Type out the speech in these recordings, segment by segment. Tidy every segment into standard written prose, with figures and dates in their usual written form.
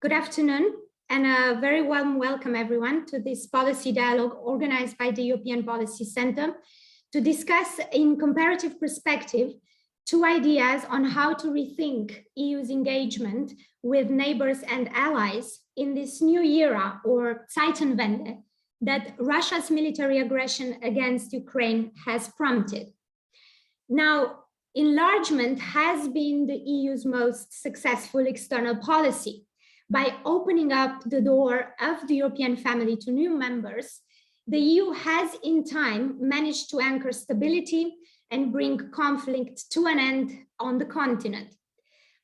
Good afternoon, and a very warm welcome, everyone, to this policy dialogue organized by the European Policy Center to discuss in comparative perspective two ideas on how to rethink EU's engagement with neighbors and allies in this new era or Zeitenwende that Russia's military aggression against Ukraine has prompted. Now, enlargement has been the EU's most successful external policy. By opening up the door of the European family to new members, the EU has in time managed to anchor stability and bring conflict to an end on the continent.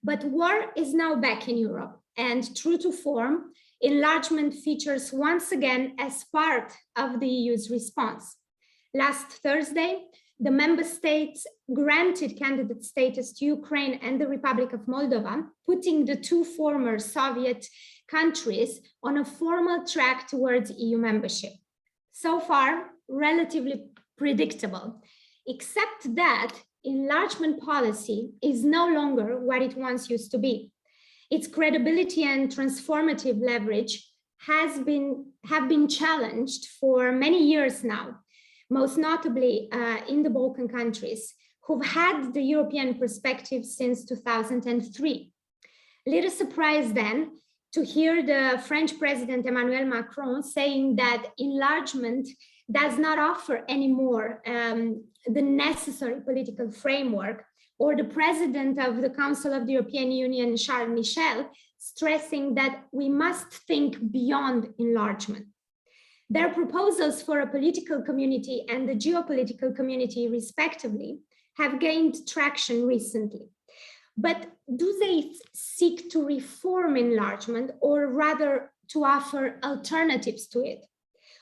But war is now back in Europe, and true to form, enlargement features once again as part of the EU's response. Last Thursday, the member states granted candidate status to Ukraine and the Republic of Moldova, putting the two former Soviet countries on a formal track towards EU membership. So far, relatively predictable, except that enlargement policy is no longer what it once used to be. Its credibility and transformative leverage have been challenged for many years now, most notably in the Balkan countries, who've had the European perspective since 2003. Little surprise then to hear the French President Emmanuel Macron saying that enlargement does not offer anymore the necessary political framework, or the President of the Council of the European Union, Michel, stressing that we must think beyond enlargement. Their proposals for a political community and the geopolitical community, respectively, have gained traction recently. But do they seek to reform enlargement or rather to offer alternatives to it?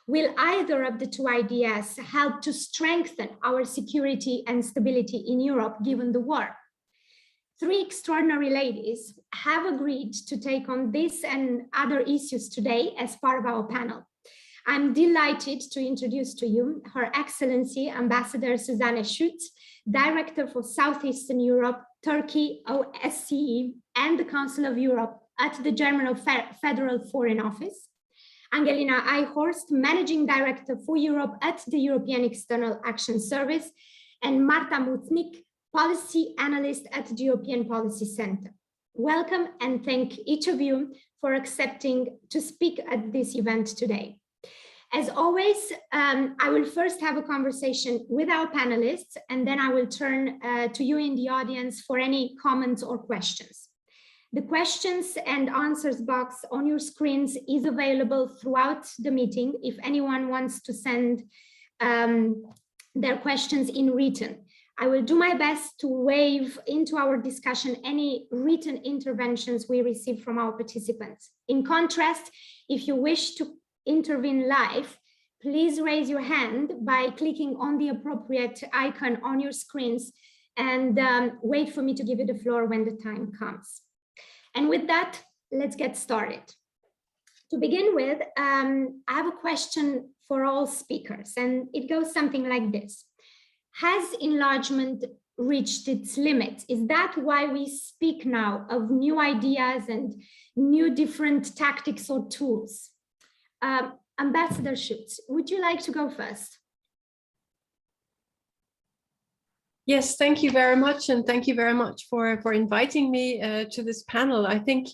Will either of the two ideas help to strengthen our security and stability in Europe given the war? Three extraordinary ladies have agreed to take on this and other issues today as part of our panel. I'm delighted to introduce to you Her Excellency Ambassador Susanne Schütz, Director for Southeastern Europe, Turkey, OSCE, and the Council of Europe at the German Federal Foreign Office, Angelina Eichhorst, Managing Director for Europe at the European External Action Service, and Marta, Mucznik, Policy Analyst at the European Policy Center. Welcome, and thank each of you for accepting to speak at this event today. As always, I will first have a conversation with our panelists, and then I will turn to you in the audience for any comments or questions. The questions and answers box on your screens is available throughout the meeting if anyone wants to send their questions in written. I will do my best to weave into our discussion any written interventions we receive from our participants. In contrast, if you wish to intervene live, please raise your hand by clicking on the appropriate icon on your screens and wait for me to give you the floor when the time comes. And with that, let's get started. To begin with, I have a question for all speakers, and it goes something like this. Has enlargement reached its limits? Is that why we speak now of new ideas and new different tactics or tools? Ambassador Schütz, would you like to go first? Yes, thank you very much. And thank you very much for inviting me to this panel. I think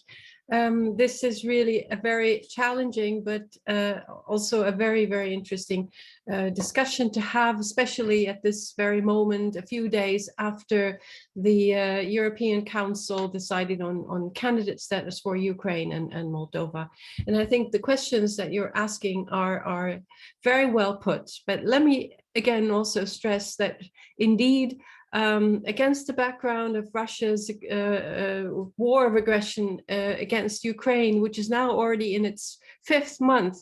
this is really a very challenging, but also a very, very interesting discussion to have, especially at this very moment, a few days after the European Council decided on candidate status for Ukraine and Moldova. And I think the questions that you're asking are very well put. But let me again also stress that indeed, against the background of Russia's war of aggression against Ukraine, which is now already in its 5th month,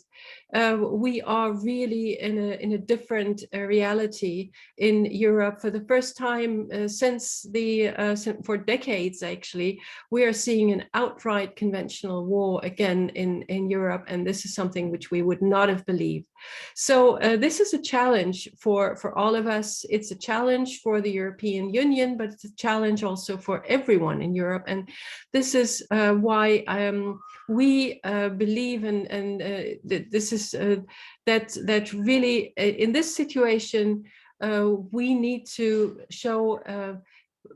we are really in a different reality in Europe. For the first time for decades, actually, we are seeing an outright conventional war again in Europe, and this is something which we would not have believed. So this is a challenge for all of us. It's a challenge for the European Union, but it's a challenge also for everyone in Europe. And this is why we believe, and this is that really in this situation we need to show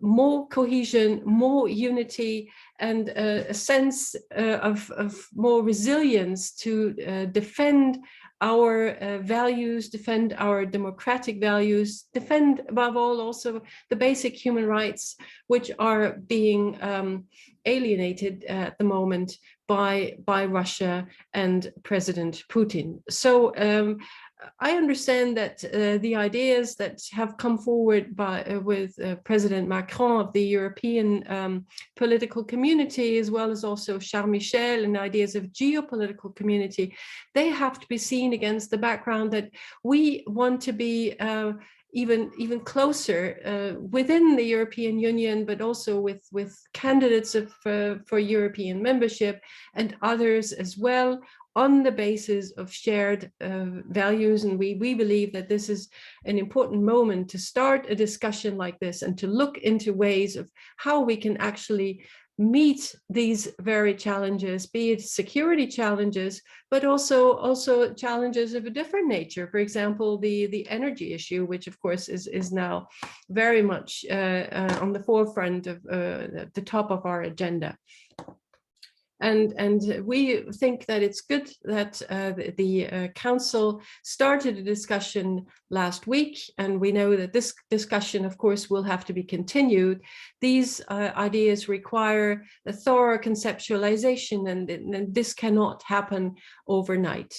more cohesion, more unity, and a sense of more resilience to defend our values, defend our democratic values, defend above all also the basic human rights, which are being alienated at the moment by Russia and President Putin. So I understand that the ideas that have come forward with President Macron of the European political community, as well as also Charles Michel and ideas of geopolitical community, they have to be seen against the background that we want to be even closer within the European Union, but also with candidates for European membership and others as well, on the basis of shared values. And we believe that this is an important moment to start a discussion like this and to look into ways of how we can actually meet these very challenges, be it security challenges, but also challenges of a different nature. For example, the energy issue, which of course is now very much on the forefront of the top of our agenda. And we think that it's good that the Council started a discussion last week, and we know that this discussion, of course, will have to be continued. These ideas require a thorough conceptualization, and this cannot happen overnight.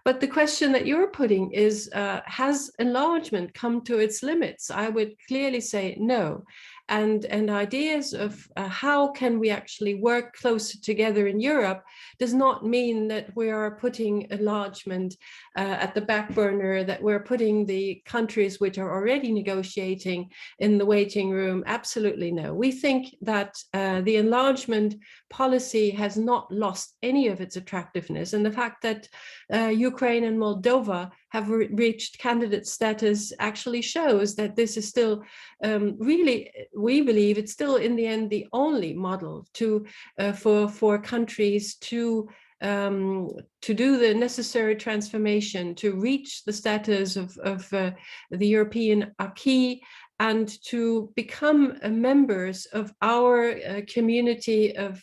But the question that you're putting is, has enlargement come to its limits? I would clearly say no. And ideas of how can we actually work closer together in Europe does not mean that we are putting enlargement at the back burner, that we're putting the countries which are already negotiating in the waiting room. Absolutely no. We think that the enlargement policy has not lost any of its attractiveness, and the fact that Ukraine and Moldova have reached candidate status actually shows that this is still really, we believe it's still in the end the only model to for countries to do the necessary transformation, to reach the status of the European acquis, and to become members of our community of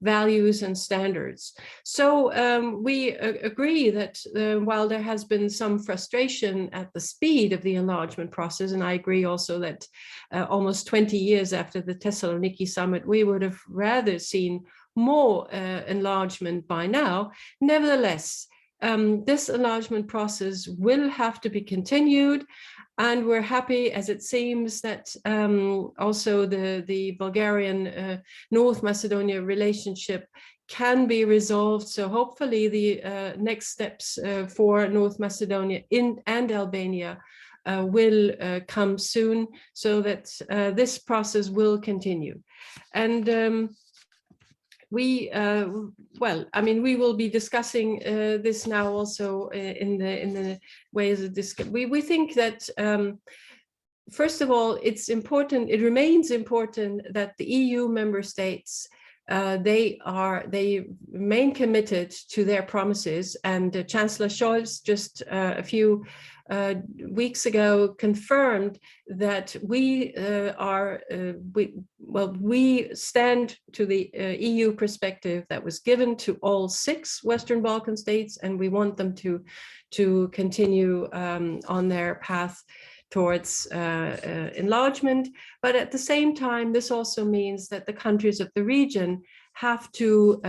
values and standards. So we agree that while there has been some frustration at the speed of the enlargement process, and I agree also that almost 20 years after the Thessaloniki summit, we would have rather seen more enlargement by now. Nevertheless, this enlargement process will have to be continued. And we're happy, as it seems, that also the Bulgarian North Macedonia relationship can be resolved. So hopefully the next steps for North Macedonia and Albania will come soon, so that this process will continue. And well, I mean, we will be discussing this now also in the ways of this. We think that first of all, it's important. It remains important that the EU member states they remain committed to their promises. And Chancellor Scholz just a few weeks ago confirmed that we stand to the EU perspective that was given to all 6 Western Balkan states, and we want them to continue on their path towards enlargement. But at the same time, this also means that the countries of the region have to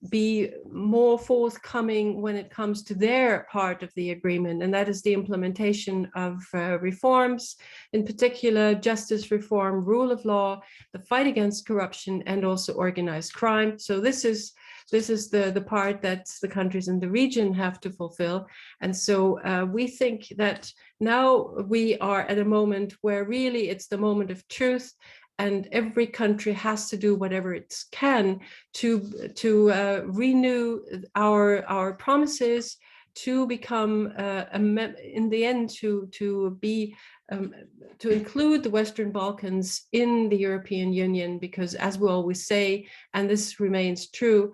be more forthcoming when it comes to their part of the agreement, and that is the implementation of reforms, in particular justice reform, rule of law, the fight against corruption, and also organized crime. So this is the part that the countries in the region have to fulfill. And so we think that now we are at a moment where really it's the moment of truth, and every country has to do whatever it can to renew our promises to become in the end to include the Western Balkans in the European Union, because as we always say, and this remains true,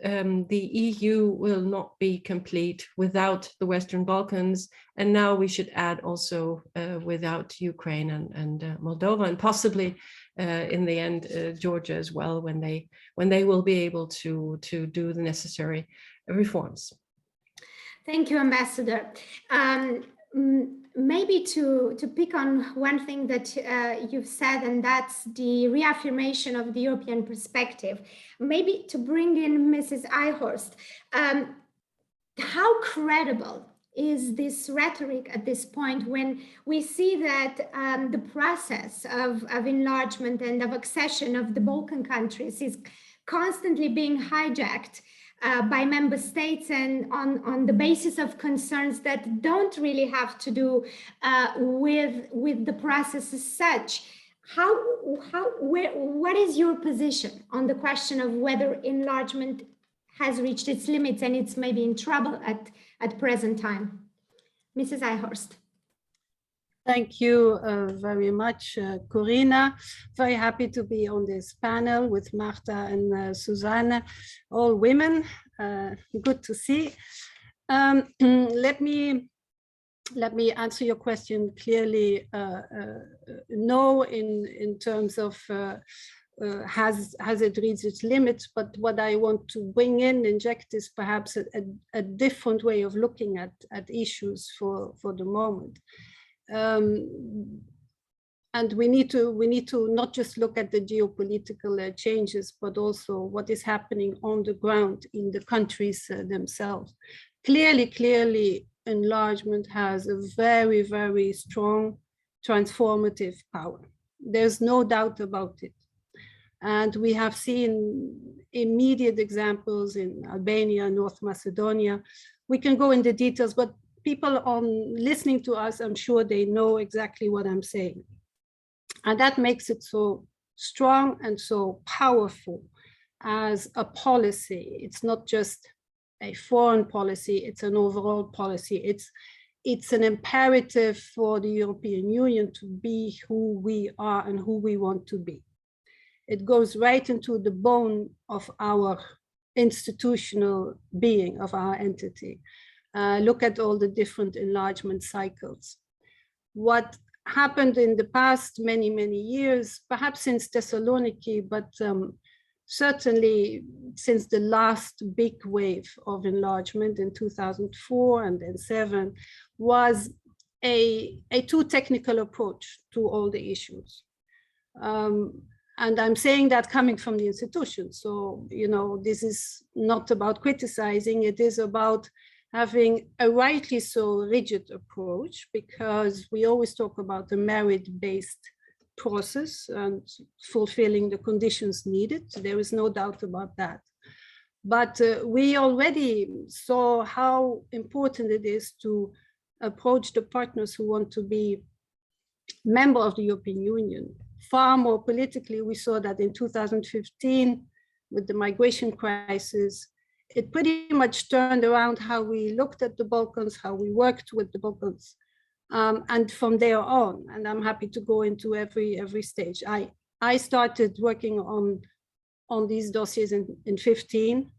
the EU will not be complete without the Western Balkans, and now we should add also without Ukraine and Moldova, and possibly in the end Georgia as well, when they will be able to do the necessary reforms. Thank you, Ambassador. Maybe to pick on one thing that you've said, and that's the reaffirmation of the European perspective. Maybe to bring in Mrs. Eichhorst, how credible is this rhetoric at this point when we see that the process of enlargement and of accession of the Balkan countries is constantly being hijacked by member states, and on the basis of concerns that don't really have to do with the process as such? What is your position on the question of whether enlargement has reached its limits and it's maybe in trouble at present time? Mrs. Eichhorst. Thank you very much, Corina. Very happy to be on this panel with Marta and Susanne, all women. Good to see. Let me answer your question clearly. No, in terms of has it reached its limits, but what I want to bring in, inject, is perhaps a different way of looking at issues for the moment. And we need to not just look at the geopolitical changes, but also what is happening on the ground in the countries themselves. Clearly, enlargement has a very, very strong transformative power. There's no doubt about it. And we have seen immediate examples in Albania, North Macedonia. We can go into details, but people on listening to us, I'm sure they know exactly what I'm saying. And that makes it so strong and so powerful as a policy. It's not just a foreign policy, it's an overall policy. It's an imperative for the European Union to be who we are and who we want to be. It goes right into the bone of our institutional being, of our entity. Look at all the different enlargement cycles. What happened in the past many, many years, perhaps since Thessaloniki, but certainly since the last big wave of enlargement in 2004 and then 2007, was a too technical approach to all the issues. And I'm saying that coming from the institution. So, this is not about criticizing, it is about having a rightly so rigid approach, because we always talk about the merit-based process and fulfilling the conditions needed. There is no doubt about that. But we already saw how important it is to approach the partners who want to be member of the European Union. Far more politically, we saw that in 2015 with the migration crisis, it pretty much turned around how we looked at the Balkans, how we worked with the Balkans, and from there on. And I'm happy to go into every stage. I started working on these dossiers in 15,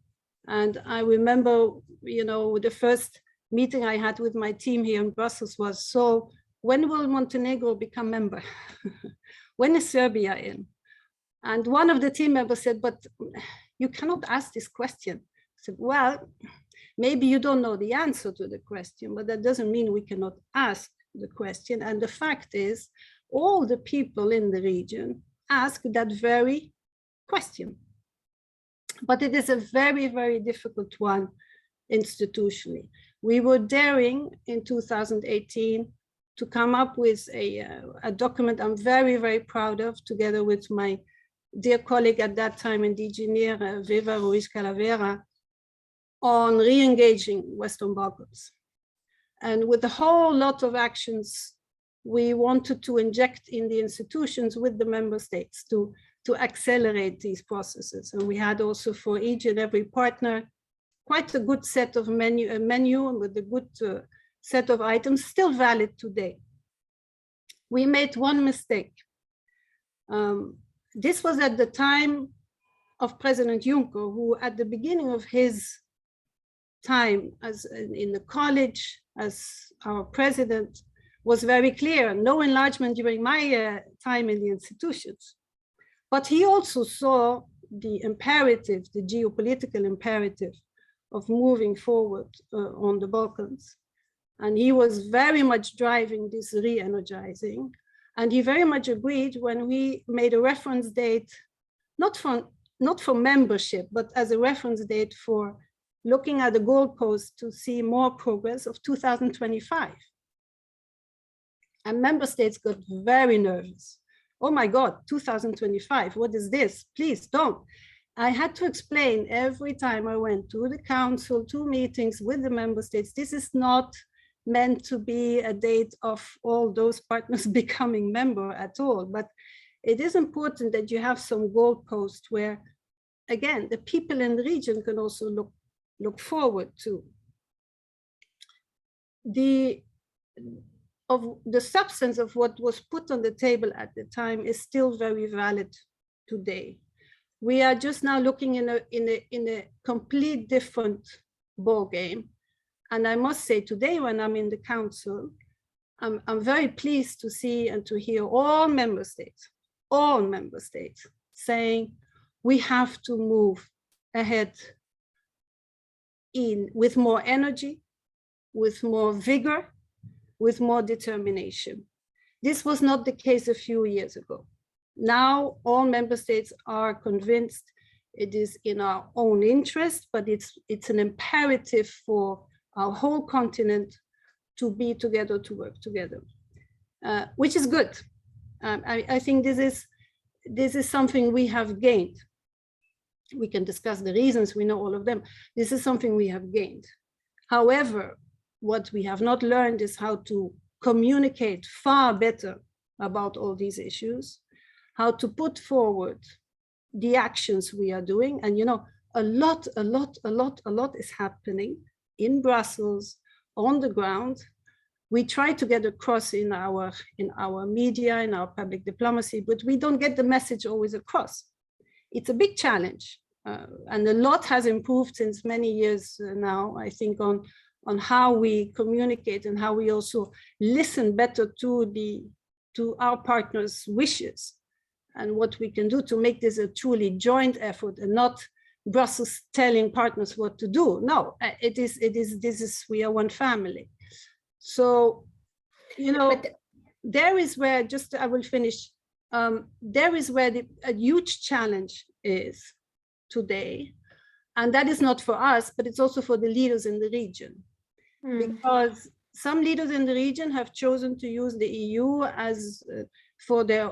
and I remember, the first meeting I had with my team here in Brussels was, so when will Montenegro become member? When is Serbia in? And one of the team members said, but you cannot ask this question. I said, well, maybe you don't know the answer to the question, but that doesn't mean we cannot ask the question. And the fact is, all the people in the region ask that very question. but it is a very, very difficult one institutionally. We were daring in 2018 to come up with a document I'm very, very proud of, together with my dear colleague at that time in DG NIR, Viva Ruiz Calavera, on re-engaging Western Balkans. And with a whole lot of actions, we wanted to inject in the institutions with the member states to accelerate these processes. And we had also for each and every partner quite a good set of menu and with a good set of items still valid today. We made one mistake. This was at the time of President Juncker, who at the beginning of his time as in the college as our president was very clear: no enlargement during my time in the institutions. But he also saw the imperative, the geopolitical imperative of moving forward on the Balkans. And he was very much driving this re-energizing. And he very much agreed when we made a reference date, not for membership, but as a reference date for looking at the goalpost to see more progress of 2025. And member states got very nervous. Oh my God, 2025, what is this? Please don't. I had to explain every time I went to the council, to meetings with the member states, this is not meant to be a date of all those partners becoming member at all, but it is important that you have some goalposts where, again, the people in the region can also look forward to. The substance of what was put on the table at the time is still very valid today. We are just now looking in a complete different ball game. And I must say today, when I'm in the council, I'm very pleased to see and to hear all member states saying we have to move ahead with more energy, with more vigor, with more determination. This was not the case a few years ago. Now all member states are convinced it is in our own interest, but it's an imperative for our whole continent to be together, to work together, which is good. I think this is something we have gained. We can discuss the reasons, we know all of them. This is something we have gained. However, what we have not learned is how to communicate far better about all these issues, how to put forward the actions we are doing. And you know, a lot is happening in Brussels, on the ground. We try to get across in our media, in our public diplomacy, but we don't get the message always across. It's a big challenge. And a lot has improved since many years now, I think, on how we communicate and how we also listen better to our partners' wishes and what we can do to make this a truly joint effort and not Brussels telling partners what to do. No, we are one family. So, you know, there is where, I will finish, there is where a huge challenge is today. And that is not for us, but it's also for the leaders in the region. Because some leaders in the region have chosen to use the EU as for their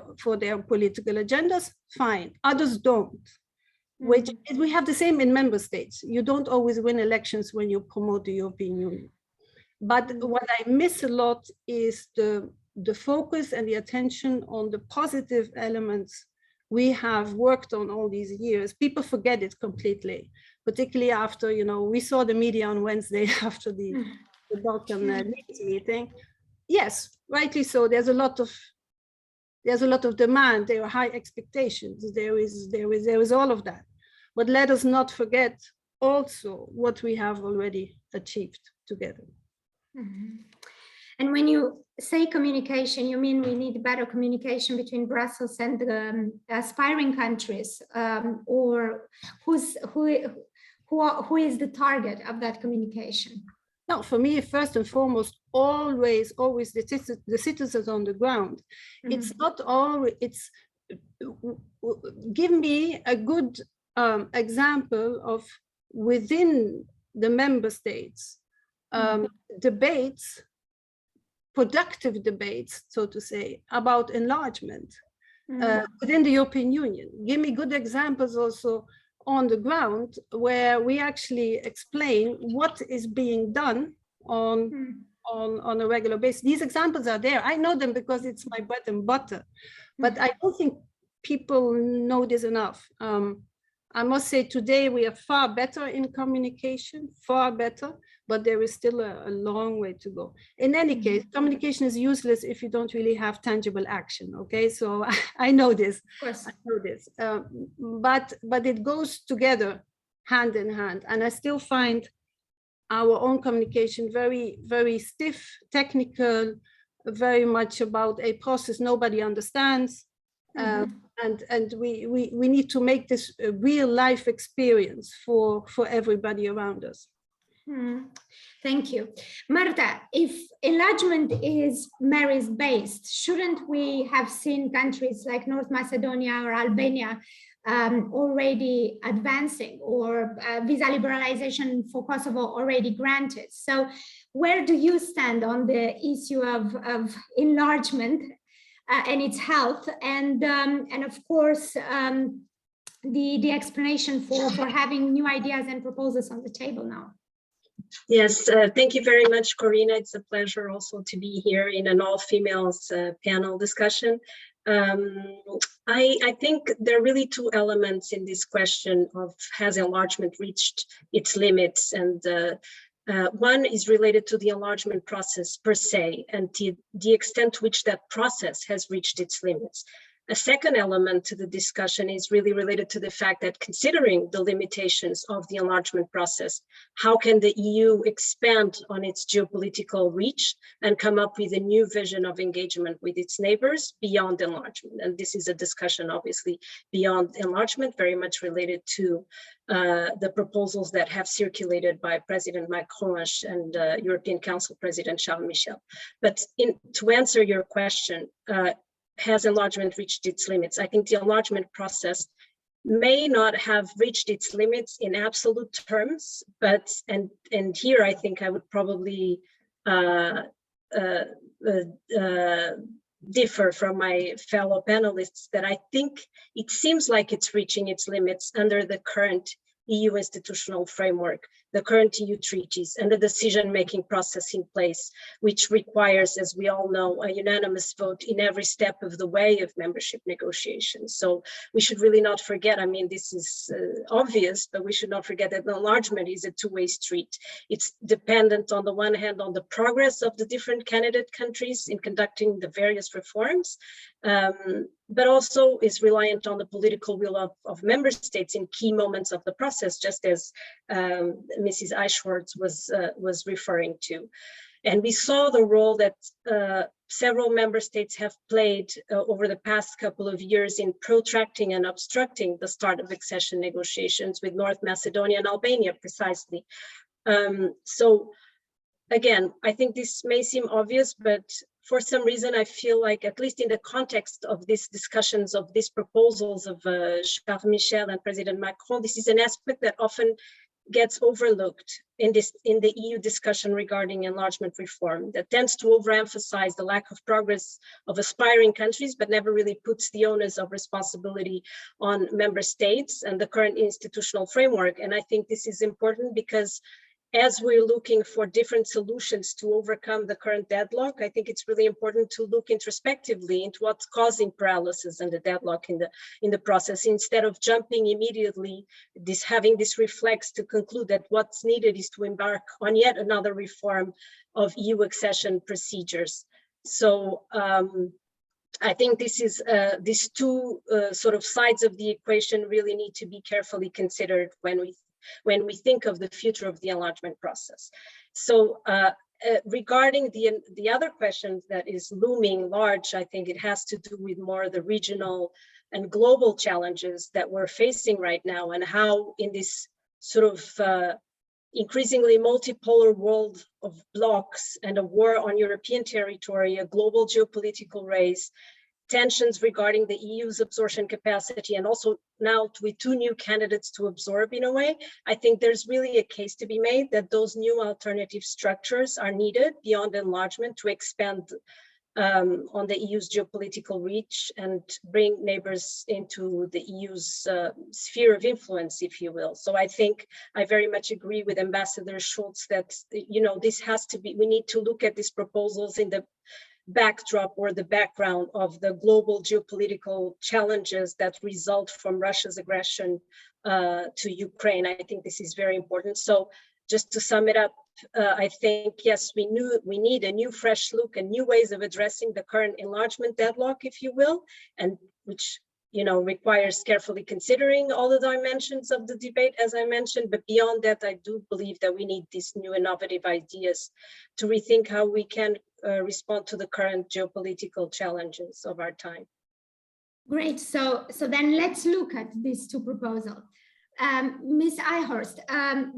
political agendas, fine. Others don't. Which we have the same in member states. You don't always win elections when you promote the European Union. But what I miss a lot is the focus and the attention on the positive elements we have worked on all these years. People forget it completely, particularly after, you know, we saw the media on Wednesday after the Balkan meeting. Yes, rightly so. There's a lot of demand. There are high expectations. There is all of that. But let us not forget also what we have already achieved together. And when you say communication, you mean we need better communication between Brussels and the aspiring countries, or who is the target of that communication? No, for me, first and foremost, always the citizens on the ground. It's not always, give me a good example of within the member states debates, productive debates, so to say, about enlargement within the European Union. Give me good examples also on the ground where we actually explain what is being done on a regular basis. These examples are there. I know them because it's my bread and butter, but I don't think people know this enough. I must say today we are far better in communication, far better, but there is still a long way to go. In any case, communication is useless if you don't really have tangible action, okay? So I know this, I know this, but it goes together hand in hand. And I still find our own communication very, very stiff, technical, very much about a process nobody understands. And we need to make this a real life experience for everybody around us. Thank you. Marta, if enlargement is merit-based, shouldn't we have seen countries like North Macedonia or Albania already advancing, or visa liberalization for Kosovo already granted? So where do you stand on the issue of enlargement and its health, and of course the explanation for having new ideas and proposals on the table now? Yes, thank you very much, Corina. It's a pleasure also to be here in an all-females panel discussion. I think there are really two elements in this question of has enlargement reached its limits, and one is related to the enlargement process per se and the extent to which that process has reached its limits. A second element to the discussion is really related to the fact that, considering the limitations of the enlargement process, how can the EU expand on its geopolitical reach and come up with a new vision of engagement with its neighbors beyond enlargement? And this is a discussion obviously beyond enlargement, very much related to the proposals that have circulated by President Macron and European Council President Charles Michel. But to answer your question, has enlargement reached its limits? I think the enlargement process may not have reached its limits in absolute terms, but, and here I think I would probably differ from my fellow panelists, that I think it seems like it's reaching its limits under the current EU institutional framework, the current EU treaties, and the decision-making process in place, which requires, as we all know, a unanimous vote in every step of the way of membership negotiations. So we should really not forget, I mean, this is obvious, but we should not forget that enlargement is a two-way street. It's dependent on the one hand on the progress of the different candidate countries in conducting the various reforms, but also is reliant on the political will of member states in key moments of the process, just as Mrs. Eichhorst was referring to. And we saw the role that several member states have played over the past couple of years in protracting and obstructing the start of accession negotiations with North Macedonia and Albania, precisely. So again, I think this may seem obvious, but for some reason, I feel like, at least in the context of these discussions, of these proposals of Charles Michel and President Macron, this is an aspect that often gets overlooked in the EU discussion regarding enlargement reform, that tends to overemphasize the lack of progress of aspiring countries, but never really puts the onus of responsibility on member states and the current institutional framework. And I think this is important because as we're looking for different solutions to overcome the current deadlock, I think it's really important to look introspectively into what's causing paralysis and the deadlock in the process, instead of jumping immediately, having this reflex to conclude that what's needed is to embark on yet another reform of EU accession procedures. So I think this is these two sort of sides of the equation really need to be carefully considered when we think of the future of the enlargement process. So regarding the other question that is looming large, I think it has to do with more the regional and global challenges that we're facing right now, and how in this sort of increasingly multipolar world of blocs and a war on European territory, a global geopolitical race, tensions regarding the EU's absorption capacity, and also now with 2 new candidates to absorb in a way, I think there's really a case to be made that those new alternative structures are needed beyond enlargement to expand on the EU's geopolitical reach and bring neighbors into the EU's sphere of influence, if you will. So I think I very much agree with Ambassador Schütz that, you know, this has to be, we need to look at these proposals in the backdrop or the background of the global geopolitical challenges that result from Russia's aggression to Ukraine. I think this is very important. So just to sum it up, I think, yes, we need a new fresh look and new ways of addressing the current enlargement deadlock, if you will, and which, you know, requires carefully considering all the dimensions of the debate, as I mentioned. But beyond that, I do believe that we need these new innovative ideas to rethink how we can respond to the current geopolitical challenges of our time. Great. So then let's look at these 2 proposals. Ms. Eichhorst,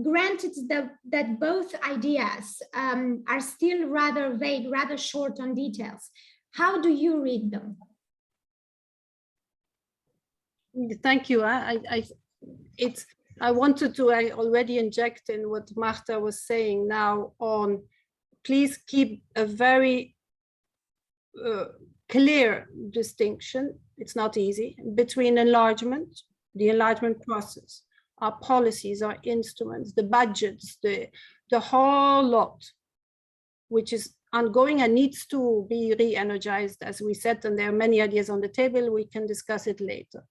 granted that both ideas are still rather vague, rather short on details, how do you read them? Thank you. I wanted to already inject in what Marta was saying now on, please keep a very clear distinction, it's not easy, between enlargement, the enlargement process, our policies, our instruments, the budgets, the whole lot, which is ongoing and needs to be re-energized, as we said, and there are many ideas on the table, we can discuss it later.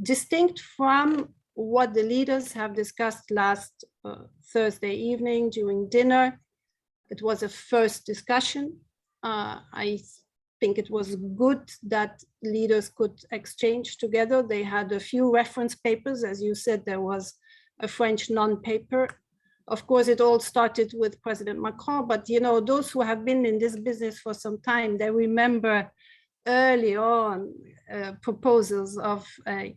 Distinct from what the leaders have discussed last Thursday evening during dinner. It was a first discussion. I think it was good that leaders could exchange together. They had a few reference papers. As you said, there was a French non-paper. Of course, it all started with President Macron, but you know, those who have been in this business for some time, they remember early on proposals of a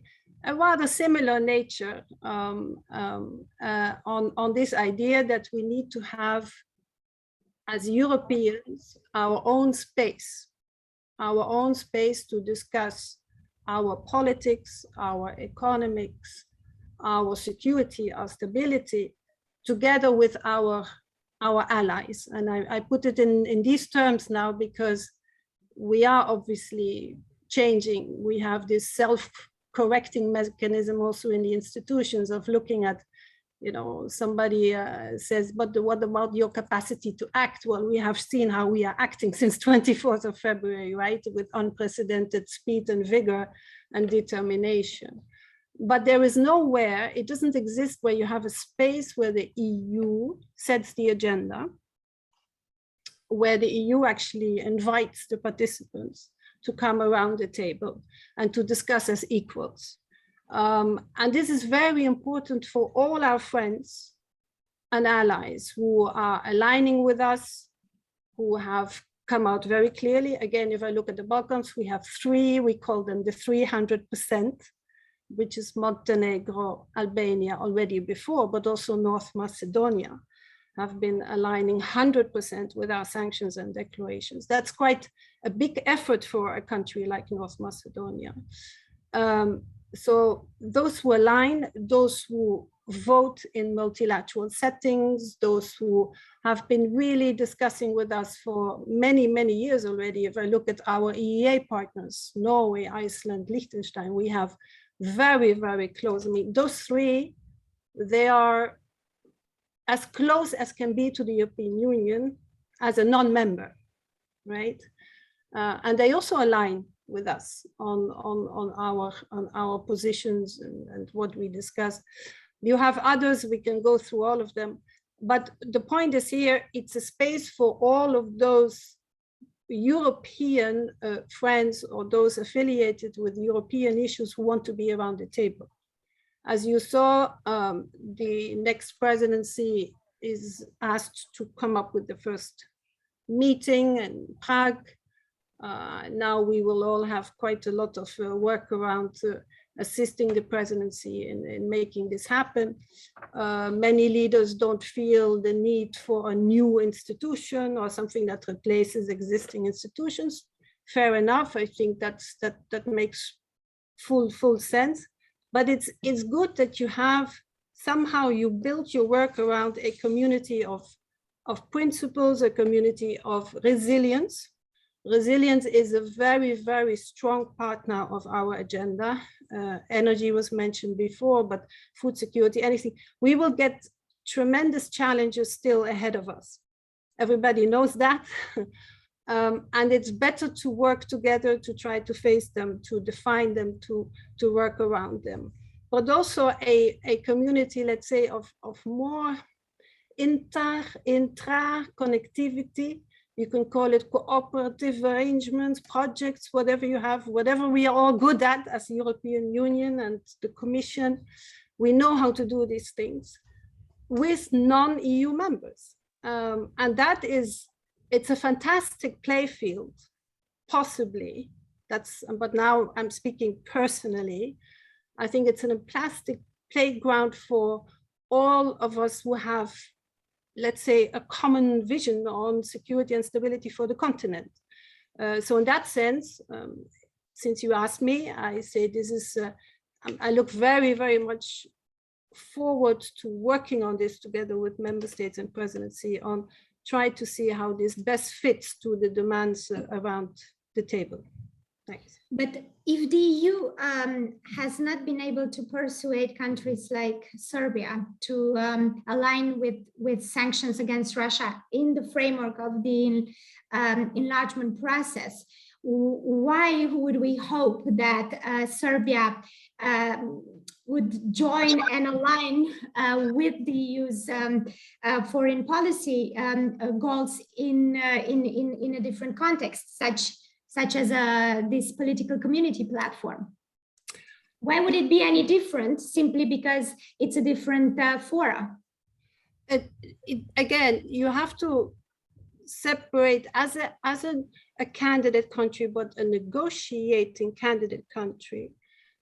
rather similar nature on this idea that we need to have, as Europeans, our own space to discuss our politics, our economics, our security, our stability, together with our allies. And I put it in these terms now because we are obviously changing. We have this self-correcting mechanism also in the institutions of looking at, you know, somebody says, but what about your capacity to act? Well, we have seen how we are acting since 24th of February, right? With unprecedented speed and vigor and determination. But there is nowhere, it doesn't exist where you have a space where the EU sets the agenda, where the EU actually invites the participants to come around the table and to discuss as equals. And this is very important for all our friends and allies who are aligning with us, who have come out very clearly. Again, if I look at the Balkans, we have 3, we call them the 300%, which is Montenegro, Albania already before, but also North Macedonia have been aligning 100% with our sanctions and declarations. That's quite a big effort for a country like North Macedonia. So those who align, those who vote in multilateral settings, those who have been really discussing with us for many, many years already. If I look at our EEA partners, Norway, Iceland, Liechtenstein, we have very, very close. I mean, those 3, they are as close as can be to the European Union as a non-member, right? And they also align with us on our positions and what we discuss. You have others, we can go through all of them. But the point is here, it's a space for all of those European friends or those affiliated with European issues who want to be around the table. As you saw, the next presidency is asked to come up with the first meeting in Prague. Now we will all have quite a lot of work around assisting the presidency in making this happen. Many leaders don't feel the need for a new institution or something that replaces existing institutions. fair enough. I think that makes full sense. But it's good that you have somehow you build your work around a community of principles, a community of resilience. Resilience is a very, very strong partner of our agenda. Energy was mentioned before, but food security, anything. We will get tremendous challenges still ahead of us. Everybody knows that. And it's better to work together to try to face them, to define them, to work around them. But also a community, let's say, of more intra-connectivity. You can call it cooperative arrangements, projects, whatever you have, whatever we are all good at as the European Union and the Commission. We know how to do these things with non-EU members. And that is, it's a fantastic playfield, possibly. But now I'm speaking personally. I think it's a plastic playground for all of us who have, let's say, a common vision on security and stability for the continent. So in that sense, since you asked me, I say this is, I look very, very much forward to working on this together with member states and presidency on try to see how this best fits to the demands around the table. Thanks. But if the EU has not been able to persuade countries like Serbia to align with sanctions against Russia in the framework of the enlargement process, why would we hope that Serbia would join and align with the EU's foreign policy goals in a different context, such as this political community platform? Why would it be any different simply because it's a different fora? Again, you have to separate as a candidate country, but a negotiating candidate country.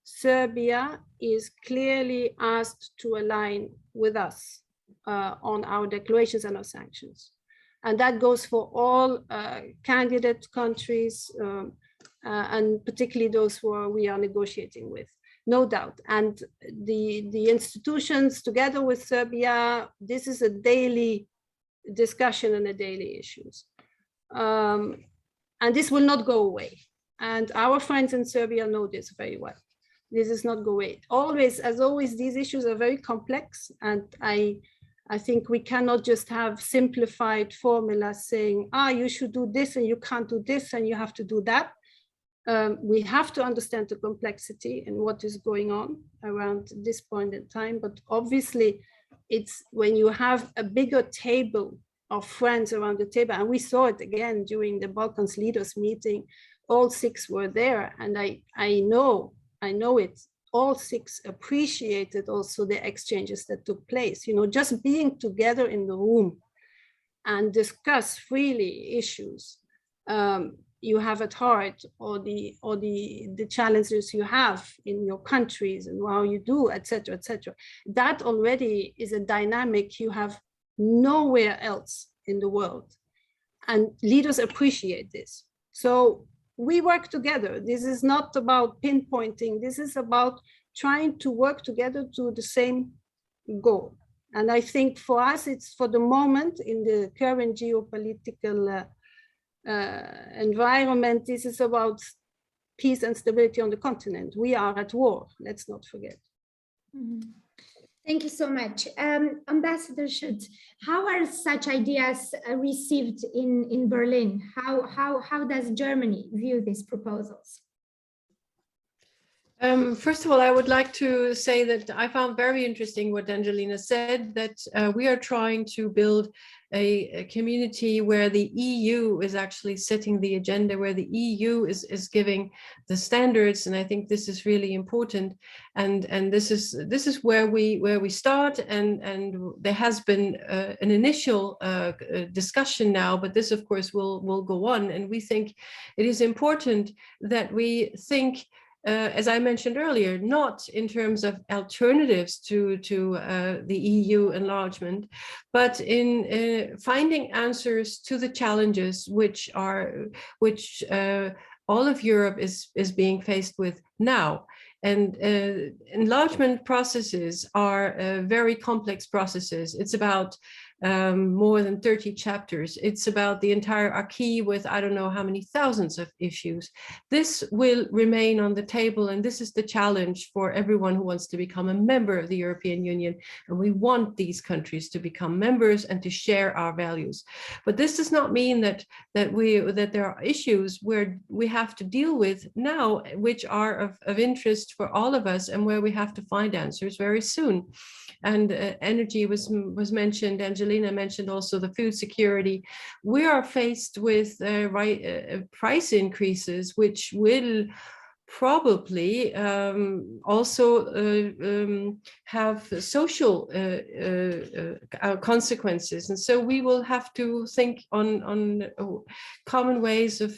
Serbia is clearly asked to align with us on our declarations and our sanctions. And that goes for all candidate countries and particularly those who we are negotiating with, no doubt. And the institutions together with Serbia, this is a daily discussion and a daily issues. And this will not go away. And our friends in Serbia know this very well. This is not go away. Always, as always, these issues are very complex. And I think we cannot just have simplified formulas saying, you should do this and you can't do this and you have to do that. We have to understand the complexity and what is going on around this point in time. But obviously, it's when you have a bigger table of friends around the table, and we saw it again during the Balkans leaders meeting, all six were there. And I know it. All six appreciated also the exchanges that took place. You know, just being together in the room and discuss freely issues you have at heart, or the challenges you have in your countries and how you do, etc., etc. That already is a dynamic you have nowhere else in the world, and leaders appreciate this. So we work together. This is not about pinpointing. This is about trying to work together to the same goal. And I think for us, it's for the moment in the current geopolitical environment, this is about peace and stability on the continent. We are at war, let's not forget. Mm-hmm. Thank you so much. Ambassador Schütz, how are such ideas received in Berlin? How does Germany view these proposals? First of all, I would like to say that I found very interesting what Angelina said, that we are trying to build a community where the EU is actually setting the agenda, where the EU is giving the standards, and I think this is really important. And this is where we start, and there has been an initial discussion now, but this of course will go on, and we think it is important that we think, as I mentioned earlier, not in terms of alternatives to the EU enlargement, but in finding answers to the challenges which all of Europe is being faced with now. And enlargement processes are very complex processes. It's about more than 30 chapters. It's about the entire acquis with I don't know how many thousands of issues. This will remain on the table, and this is the challenge for everyone who wants to become a member of the European Union. And we want these countries to become members and to share our values. But this does not mean that there are issues where we have to deal with now, which are of interest for all of us, and where we have to find answers very soon. And energy was mentioned. Angelina mentioned also the food security. We are faced with price increases, which will probably also have social consequences, and so we will have to think on common ways of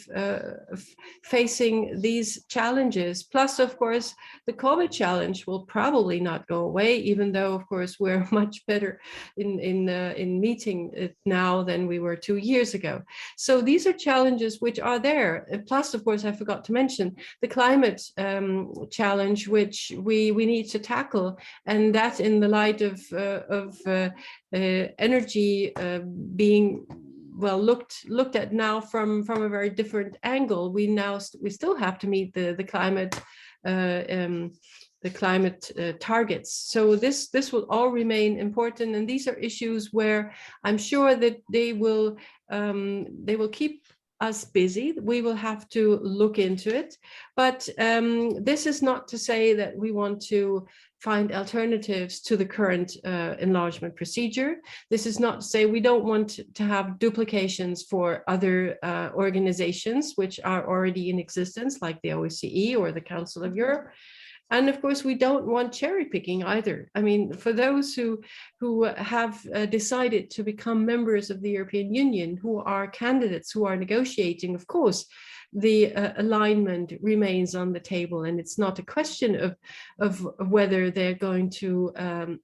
facing these challenges. Plus, of course, the COVID challenge will probably not go away, even though, of course, we're much better in meeting it now than we were 2 years ago. So these are challenges which are there. Plus, of course, I forgot to mention the climate challenge, which we need to tackle, and that in the light of energy being well looked at now from a very different angle. We still have to meet the climate targets. So this will all remain important, and these are issues where I'm sure that they will keep us busy. We will have to look into it, but this is not to say that we want to find alternatives to the current enlargement procedure. This is not to say we don't want to have duplications for other organizations which are already in existence, like the OSCE or the Council of Europe. And of course, we don't want cherry picking either. I mean, for those who have decided to become members of the European Union, who are candidates, who are negotiating, of course, the alignment remains on the table. And it's not a question of whether they're going to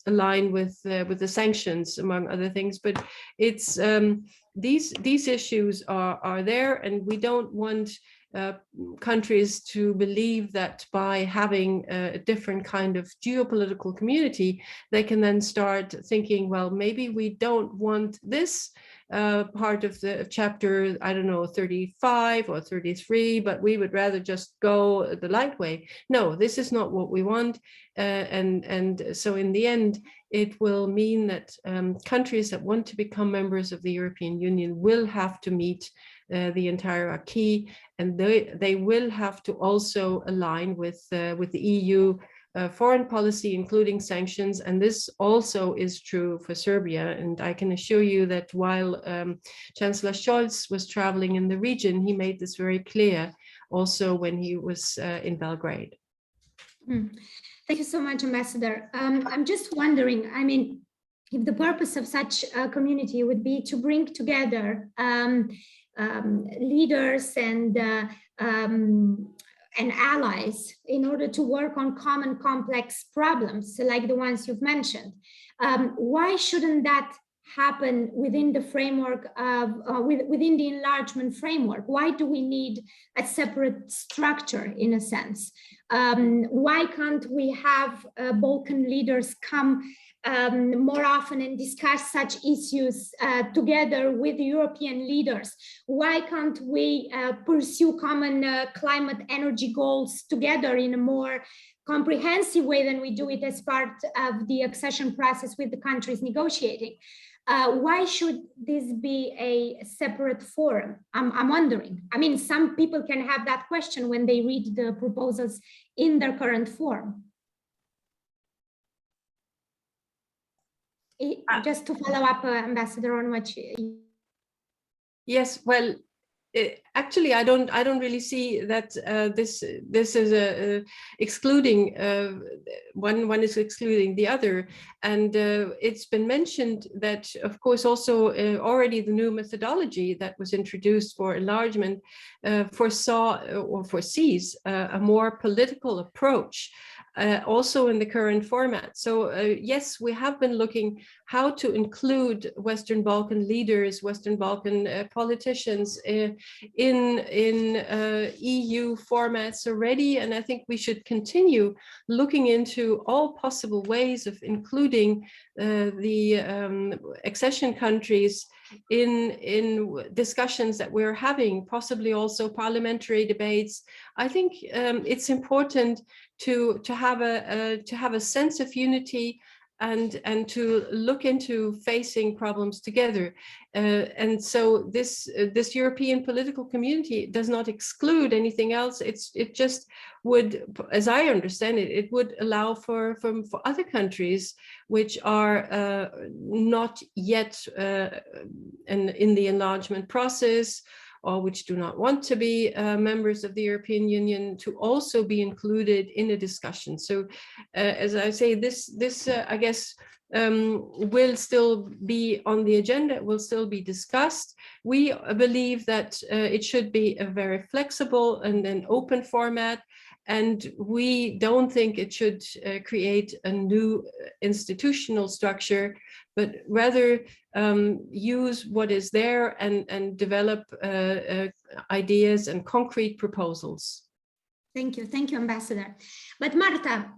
align with the sanctions, among other things, but it's these issues are there, and we don't want countries to believe that by having a different kind of geopolitical community, they can then start thinking, well, maybe we don't want this part of the chapter, I don't know, 35 or 33, but we would rather just go the light way. No, this is not what we want. And so in the end, it will mean that countries that want to become members of the European Union will have to meet the entire acquis, and they will have to also align with the EU foreign policy, including sanctions. And this also is true for Serbia. And I can assure you that while Chancellor Schütz was traveling in the region, he made this very clear also when he was in Belgrade. Thank you so much, Ambassador. I'm just wondering, I mean, if the purpose of such a community would be to bring together leaders and allies in order to work on common complex problems like the ones you've mentioned, why shouldn't that happen within the framework of within the enlargement framework? Why do we need a separate structure, in a sense? Why can't we have Balkan leaders come more often and discuss such issues together with European leaders? Why can't we pursue common climate energy goals together in a more comprehensive way than we do it as part of the accession process with the countries negotiating? Why should this be a separate forum? I'm wondering. I mean, some people can have that question when they read the proposals in their current form. Just to follow up, Ambassador, on what you... Yes, well, actually, I don't really see that this is excluding one is excluding the other, and it's been mentioned that, of course, also already the new methodology that was introduced for enlargement foresees a more political approach. also in the current format. So yes, we have been looking how to include Western Balkan leaders, Western Balkan politicians in EU formats already, and I think we should continue looking into all possible ways of including the accession countries in discussions that we're having, possibly also parliamentary debates. I think it's important to have a sense of unity and to look into facing problems together. And so this European political community does not exclude anything else. It just would, as I understand it, it would allow for other countries which are not yet in the enlargement process, or which do not want to be members of the European Union, to also be included in a discussion. So as I say, this I guess will still be on the agenda, will still be discussed. We believe that it should be a very flexible and an open format, and we don't think it should create a new institutional structure, but rather use what is there and develop ideas and concrete proposals. Thank you, Ambassador. But Marta,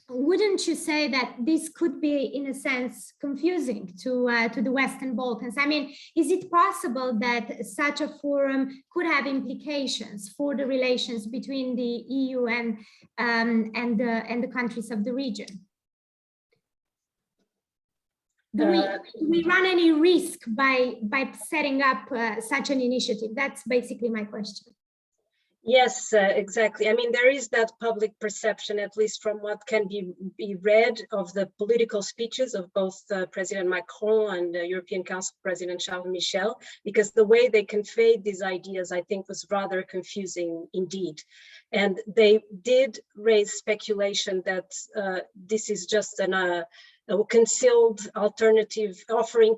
wouldn't you say that this could be, in a sense, confusing to the Western Balkans? I mean, is it possible that such a forum could have implications for the relations between the EU and the countries of the region? Do we run any risk by setting up such an initiative? That's basically my question. Yes, exactly. I mean, there is that public perception, at least from what can be read, of the political speeches of both President Macron and European Council President Charles Michel, because the way they conveyed these ideas, I think, was rather confusing indeed. And they did raise speculation that this is just a concealed alternative, offering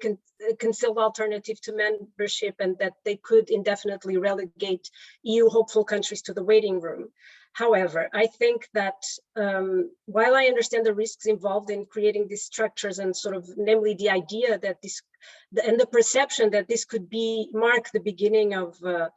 concealed alternative to membership, and that they could indefinitely relegate EU hopeful countries to the waiting room. However, I think that while I understand the risks involved in creating these structures, and sort of namely the idea that this and the perception that this could mark the beginning of a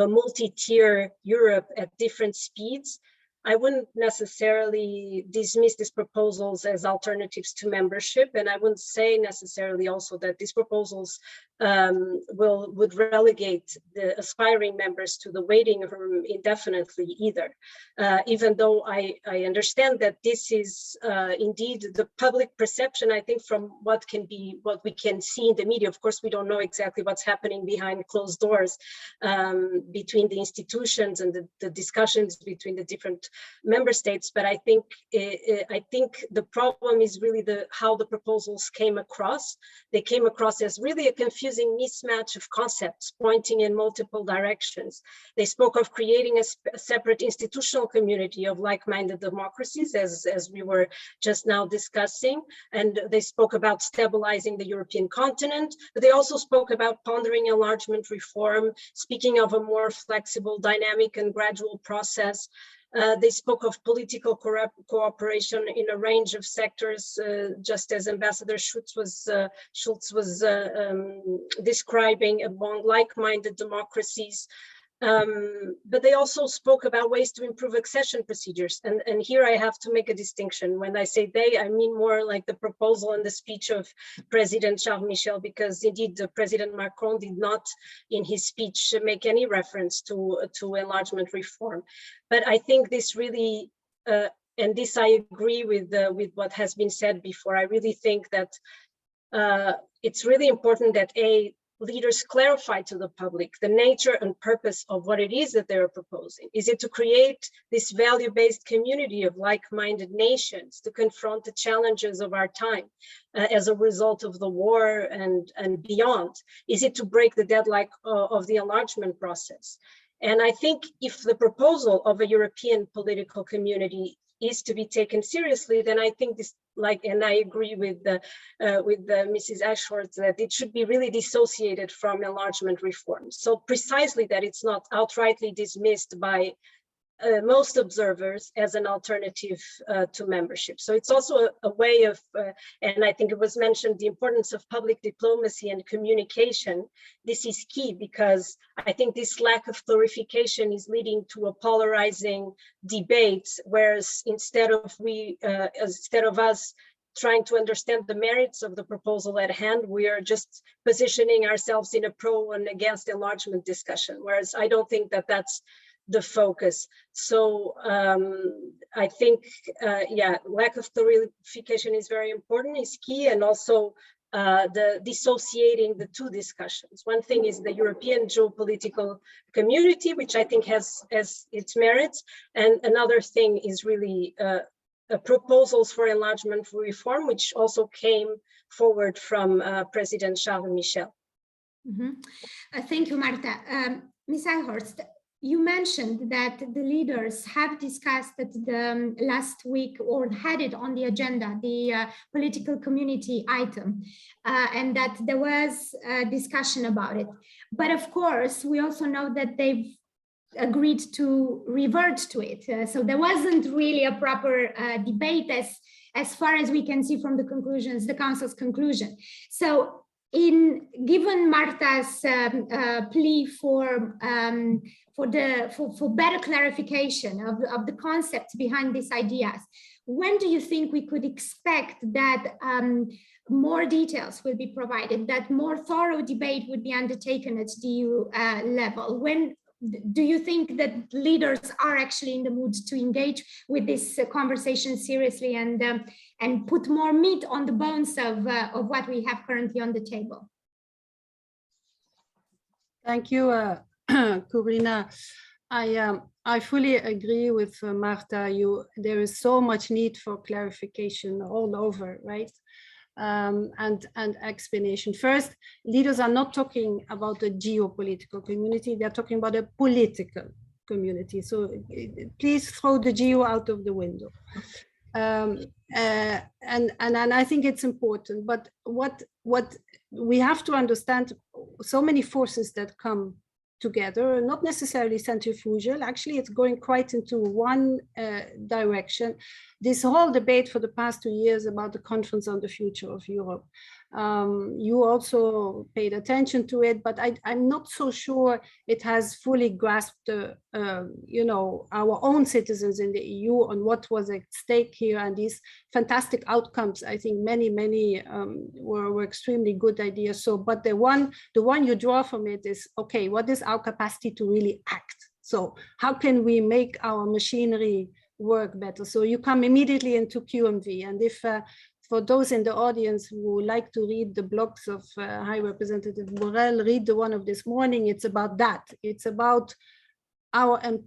multi-tier Europe at different speeds, I wouldn't necessarily dismiss these proposals as alternatives to membership, and I wouldn't say necessarily also that these proposals would relegate the aspiring members to the waiting room indefinitely either. Even though I understand that this is indeed the public perception, I think, from what we can see in the media. Of course, we don't know exactly what's happening behind closed doors between the institutions and the discussions between the different member states. But I think the problem is really how the proposals came across. They came across as really a confusing mismatch of concepts pointing in multiple directions. They spoke of creating a separate institutional community of like-minded democracies, as we were just now discussing, and they spoke about stabilizing the European continent, but they also spoke about pondering enlargement reform, speaking of a more flexible, dynamic and gradual process. They spoke of political cooperation in a range of sectors, just as Ambassador Schütz was describing, among like-minded democracies. But they also spoke about ways to improve accession procedures. And here I have to make a distinction. When I say they, I mean more like the proposal and the speech of President Charles Michel, because indeed President Macron did not in his speech make any reference to enlargement reform. But I think this really, and this I agree with what has been said before, I really think that it's really important that leaders clarify to the public the nature and purpose of what it is that they're proposing. Is it to create this value-based community of like-minded nations to confront the challenges of our time as a result of the war and beyond? Is it to break the deadlock of the enlargement process? And I think if the proposal of a European political community is to be taken seriously, then I think this, and I agree with Mrs. Eichhorst, that it should be really dissociated from enlargement reform. So precisely that it's not outrightly dismissed by most observers as an alternative to membership. So it's also a way of, and I think it was mentioned, the importance of public diplomacy and communication. This is key because I think this lack of clarification is leading to a polarizing debate, whereas instead of us trying to understand the merits of the proposal at hand, we are just positioning ourselves in a pro and against enlargement discussion, whereas I don't think that that's the focus. So I think, yeah, lack of clarification is very important, is key, and also the dissociating the two discussions. One thing is the European Geopolitical Community, which I think has its merits, and another thing is really proposals for enlargement reform, which also came forward from President Charles Michel. Thank you, Marta. Ms. Eichhorst, you mentioned that the leaders have discussed at the last week, or had it on the agenda, the political community item, and that there was a discussion about it. But of course, we also know that they've agreed to revert to it. So there wasn't really a proper debate as far as we can see from the conclusions, the Council's conclusion. So given Marta's plea for better clarification of the concepts behind these ideas, when do you think we could expect that more details will be provided, that more thorough debate would be undertaken at the EU level? When do you think that leaders are actually in the mood to engage with this conversation seriously and put more meat on the bones of what we have currently on the table? Thank you, Corina. I fully agree with Marta. There is so much need for clarification all over, right? And explanation. First, leaders are not talking about the geopolitical community, they're talking about a political community. So please throw the geo out of the window. And I think it's important, but what we have to understand, so many forces that come together, not necessarily centrifugal. Actually, it's going quite into one direction. This whole debate for the past 2 years about the Conference on the Future of Europe, you also paid attention to it, but I'm not so sure it has fully grasped, our own citizens in the EU on what was at stake here, and these fantastic outcomes. I think many were extremely good ideas. So, but the one you draw from it is, okay, what is our capacity to really act? So how can we make our machinery work better? So you come immediately into QMV, and if for those in the audience who like to read the blogs of High Representative Borrell, read the one of this morning. It's about that. It's about our own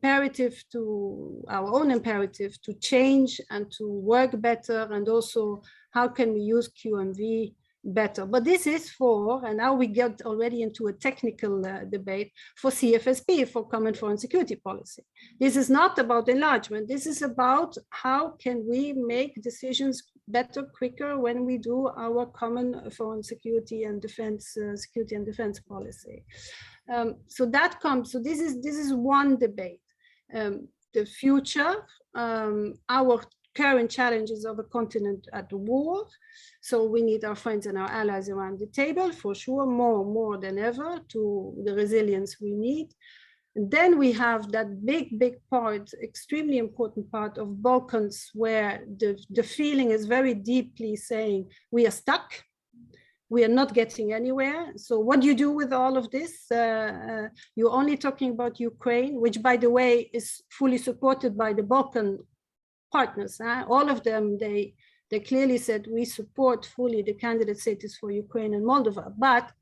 imperative to change and to work better, and also how can we use QMV better. But this is for, and now we get already into a technical debate, for CFSP, for Common Foreign Security Policy. This is not about enlargement. This is about how can we make decisions better, quicker when we do our common foreign security and defense, policy. So that comes. So this is one debate. The future, our current challenges of a continent at war. So we need our friends and our allies around the table, for sure, more than ever, to the resilience we need. And then we have that big part, extremely important part of Balkans, where the feeling is very deeply saying, we are stuck, we are not getting anywhere. So what do you do with all of this? You're only talking about Ukraine, which, by the way, is fully supported by the Balkan partners. All of them, they clearly said, we support fully the candidate status for Ukraine and Moldova, but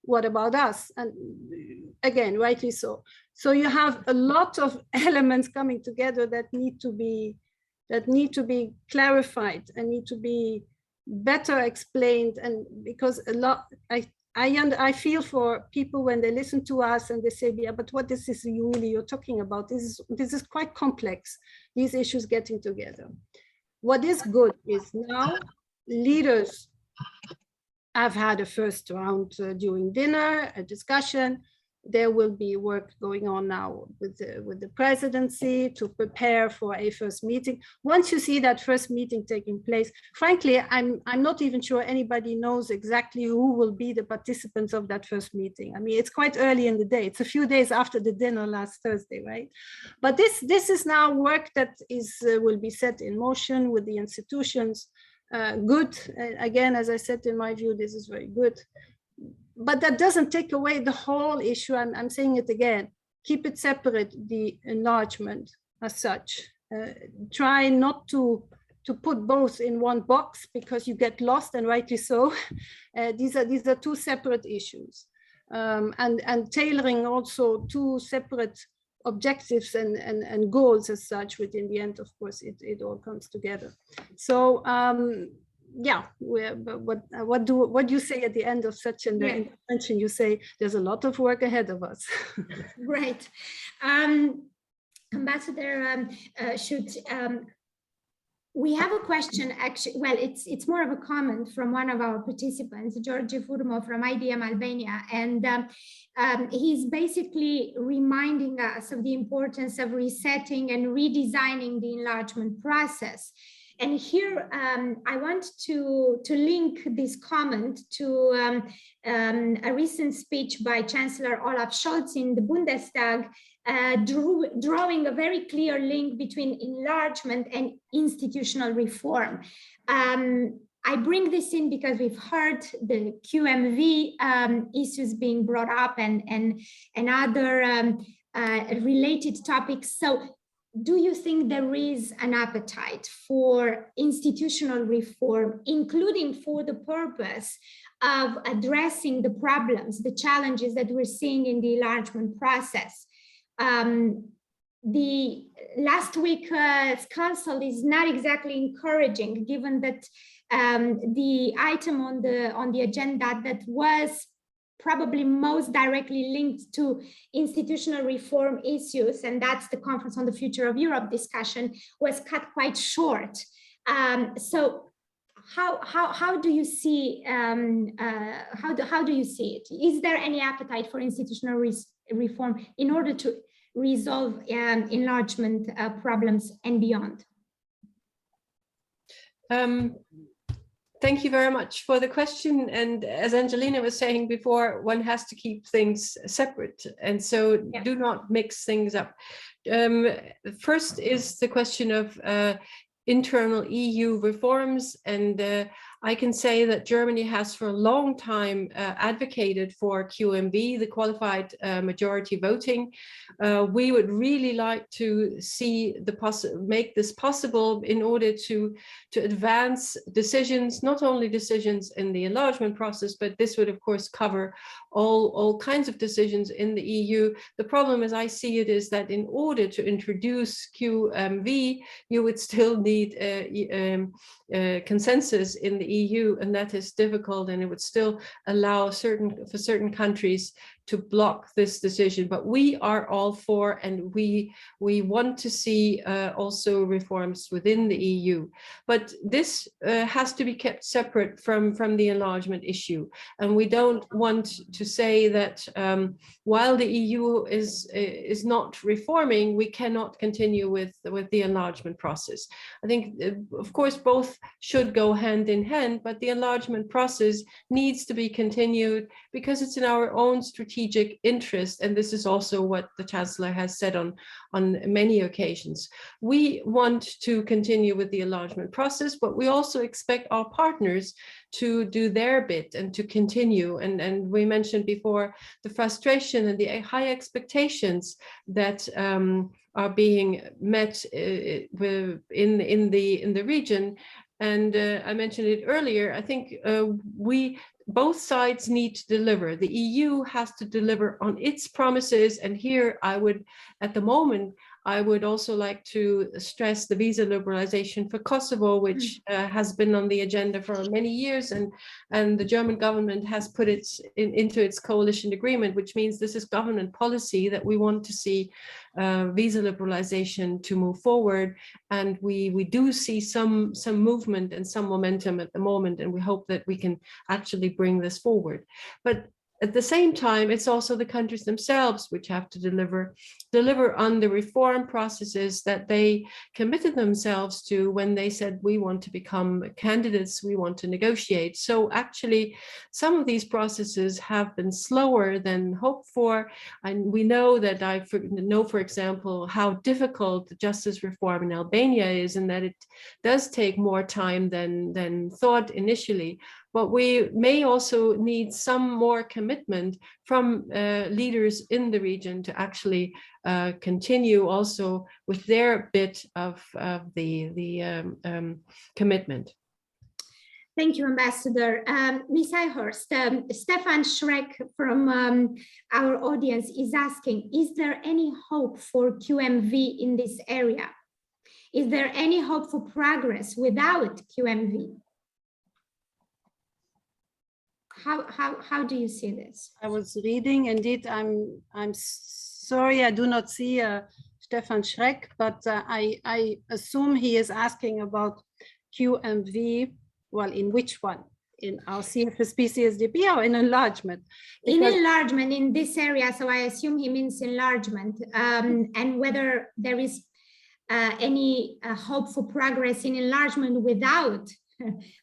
what about us? And again, rightly so. So you have a lot of elements coming together that need to be clarified and need to be better explained. And because a lot, I feel for people when they listen to us and they say, yeah, but what is this you're talking about? This is quite complex, these issues getting together. What is good is now leaders have had a first round during dinner, a discussion. there will be work going on now with the presidency to prepare for a first meeting. Once you see that first meeting taking place, frankly, I'm not even sure anybody knows exactly who will be the participants of that first meeting. I mean, it's quite early in the day. It's a few days after the dinner last Thursday, right? But this is now work that will be set in motion with the institutions. Good. Again, as I said, in my view, this is very good. But that doesn't take away the whole issue. I'm saying it again, keep it separate, the enlargement as such. Try not to put both in one box because you get lost, and rightly so. These are two separate issues. And tailoring also two separate objectives and goals as such, which in the end, of course, it all comes together. So, yeah, what do you say at the end of such an intervention? You say there's a lot of work ahead of us. Great. Ambassador Schütz, we have a question, actually, well, it's more of a comment from one of our participants, George Furmo from IDM Albania, and he's basically reminding us of the importance of resetting and redesigning the enlargement process. And here, I want to link this comment to a recent speech by Chancellor Olaf Scholz in the Bundestag, drawing a very clear link between enlargement and institutional reform. I bring this in because we've heard the QMV issues being brought up and other related topics. So, do you think there is an appetite for institutional reform, including for the purpose of addressing the problems, the challenges that we're seeing in the enlargement process? The last week's council is not exactly encouraging, given that the item on the agenda that was probably most directly linked to institutional reform issues, and that's the Conference on the Future of Europe discussion, was cut quite short. So how do you see how do you see it? Is there any appetite for institutional reform in order to resolve enlargement problems and beyond? Thank you very much for the question. And as Angelina was saying before, one has to keep things separate. And so do not mix things up. First is the question of internal EU reforms. And I can say that Germany has for a long time advocated for QMV, the qualified majority voting. We would really like to see make this possible in order to advance decisions, not only decisions in the enlargement process, but this would of course cover all kinds of decisions in the EU. The problem as I see it is that in order to introduce QMV, you would still need consensus in the EU, and that is difficult, and it would still allow for certain countries to block this decision. But we are all for, and we want to see also reforms within the EU. But this has to be kept separate from the enlargement issue. And we don't want to say that while the EU is not reforming, we cannot continue with the enlargement process. I think, of course, both should go hand in hand, but the enlargement process needs to be continued because it's in our own strategic interest. And this is also what the Chancellor has said on many occasions. We want to continue with the enlargement process, but we also expect our partners to do their bit and to continue. And we mentioned before the frustration and the high expectations that are being met in the region. And I mentioned it earlier. I think both sides need to deliver. The EU has to deliver on its promises. And here I would, at the moment, I would also like to stress the visa liberalization for Kosovo, which has been on the agenda for many years, and the German government has put it into its coalition agreement, which means this is government policy that we want to see visa liberalization to move forward. And we do see some movement and some momentum at the moment, and we hope that we can actually bring this forward. But at the same time, it's also the countries themselves which have to deliver on the reform processes that they committed themselves to when they said, we want to become candidates, we want to negotiate. So actually, some of these processes have been slower than hoped for. And we know that for example, how difficult the justice reform in Albania is, and that it does take more time than thought initially. But we may also need some more commitment from leaders in the region to actually continue also with their bit of the commitment. Thank you, Ambassador. Ms. Eichhorst, Stefan Schreck from our audience is asking, is there any hope for QMV in this area? Is there any hope for progress without QMV? How do you see this? I was reading, indeed, I'm sorry, I do not see Stefan Schreck, but I assume he is asking about QMV. Well, in which one? In our CFSP, CSDP, or in enlargement? In enlargement in this area, so I assume he means enlargement, and whether there is any hope for progress in enlargement without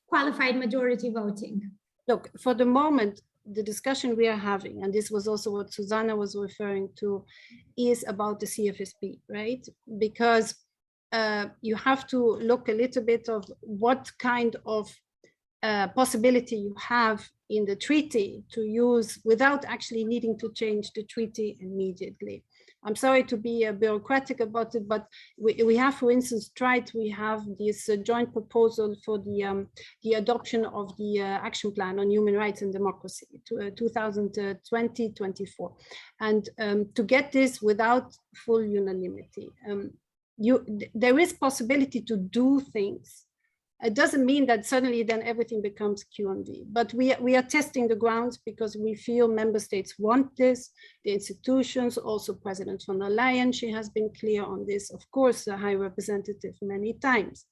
qualified majority voting. Look, for the moment, the discussion we are having, and this was also what Susanne was referring to, is about the CFSP, right? Because you have to look a little bit of what kind of possibility you have in the treaty to use without actually needing to change the treaty immediately. I'm sorry to be bureaucratic about it, but we have, for instance, we have this joint proposal for the adoption of the action plan on human rights and democracy to 2020-24. And to get this without full unanimity, there is possibility to do things. It doesn't mean that suddenly then everything becomes QMV, but we are testing the grounds because we feel member states want this, the institutions, also President von der Leyen, she has been clear on this, of course, the High Representative many times.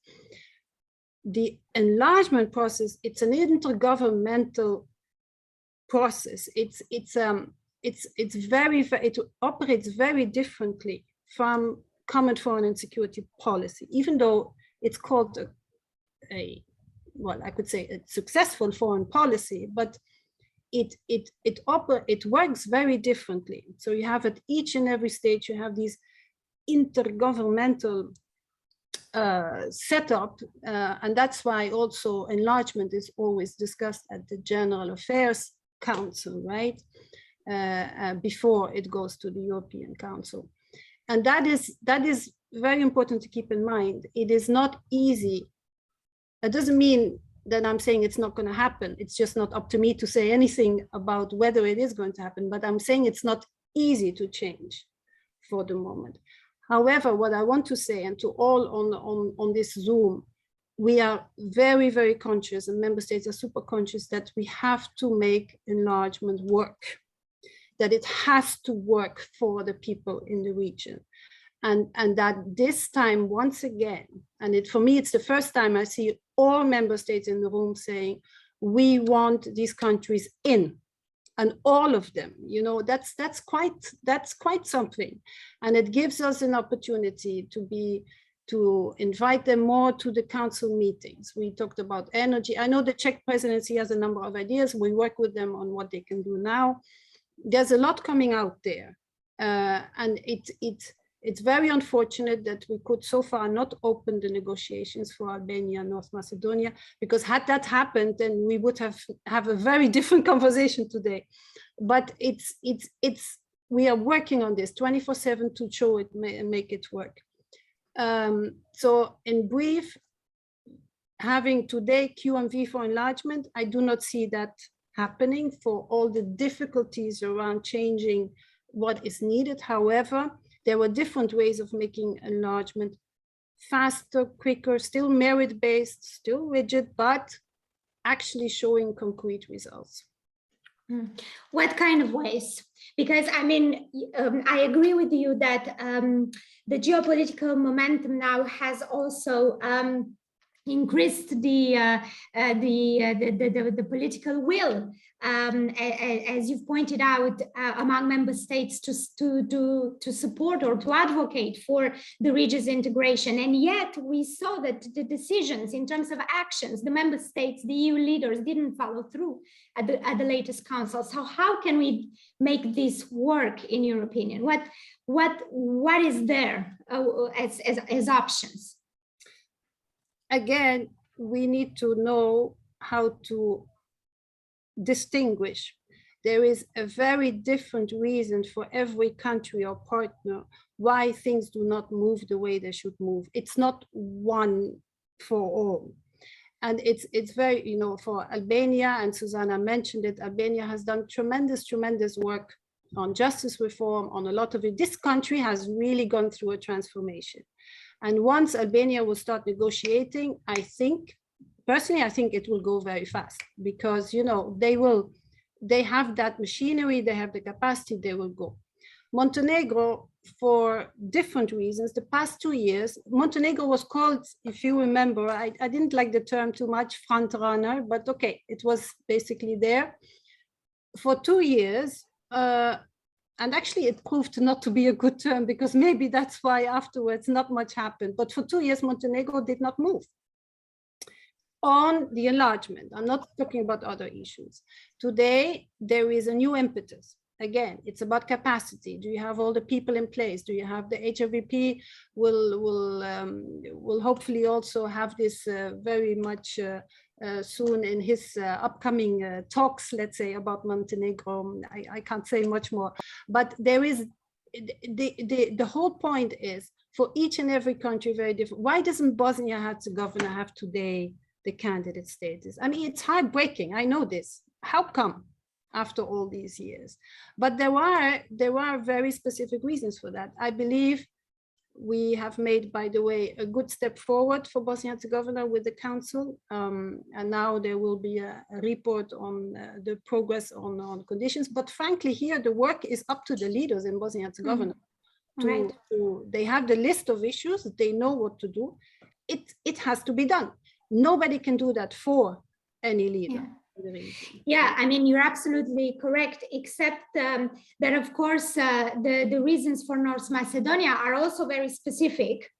The enlargement process, it's an intergovernmental process. It operates very differently from common foreign and security policy, even though it's called well, I could say a successful foreign policy, but it works very differently. So you have at each and every stage, you have these intergovernmental setup, and that's why also enlargement is always discussed at the General Affairs Council, right? Before it goes to the European Council. And that is very important to keep in mind. It is not easy. It doesn't mean that I'm saying it's not going to happen. It's just not up to me to say anything about whether it is going to happen, but I'm saying it's not easy to change for the moment. However, what I want to say, and to all on this Zoom, we are very, very conscious, and member states are super conscious, that we have to make enlargement work, that it has to work for the people in the region. And that this time, once again, and for me, it's the first time I see all member states in the room saying, we want these countries in, and all of them, you know, that's quite something. And it gives us an opportunity to invite them more to the council meetings. We talked about energy. I know the Czech presidency has a number of ideas. We work with them on what they can do now. There's a lot coming out there. And it's very unfortunate that we could so far not open the negotiations for Albania and North Macedonia, because had that happened, then we would have a very different conversation today. But we are working on this 24/7 to show it and make it work. So in brief, having today QMV for enlargement, I do not see that happening for all the difficulties around changing what is needed. However, there were different ways of making enlargement faster, quicker, still merit-based, still rigid, but actually showing concrete results. What kind of ways? Because I mean, I agree with you that the geopolitical momentum now has also increased the political will, as you've pointed out, among member states to support or to advocate for the region's integration. And yet we saw that the decisions in terms of actions, the member states, the EU leaders didn't follow through at the latest council. So how can we make this work, in your opinion? What is there as options? Again, we need to know how to distinguish. There is a very different reason for every country or partner why things do not move the way they should move. It's not one for all. And it's very, you know, for Albania, and Susanne mentioned it, Albania has done tremendous work on justice reform, on a lot of it. This country has really gone through a transformation. And once Albania will start negotiating, I think, personally, I think it will go very fast because, you know, they have that machinery, they have the capacity, they will go. Montenegro, for different reasons, the past 2 years, Montenegro was called, if you remember, I didn't like the term too much, front runner, but okay, it was basically there for 2 years. And actually it proved not to be a good term because maybe that's why afterwards not much happened. But for 2 years, Montenegro did not move on the enlargement. I'm not talking about other issues. Today, there is a new impetus. Again, it's about capacity. Do you have all the people in place? Do you have the HRVP will hopefully also have this very much soon in his upcoming talks, let's say, about Montenegro. I can't say much more, but there is the whole point is for each and every country very different. Why doesn't Bosnia-Herzegovina have today the candidate status? I mean, it's heartbreaking. I know this. How come after all these years? But there are very specific reasons for that. I believe we have made, by the way, a good step forward for Bosnia-Herzegovina with the council. And now there will be a report on the progress on conditions. But frankly, here, the work is up to the leaders in Bosnia-Herzegovina. Right. They have the list of issues, they know what to do. It has to be done. Nobody can do that for any leader. Yeah, I mean, you're absolutely correct, except that, of course, the reasons for North Macedonia are also very specific,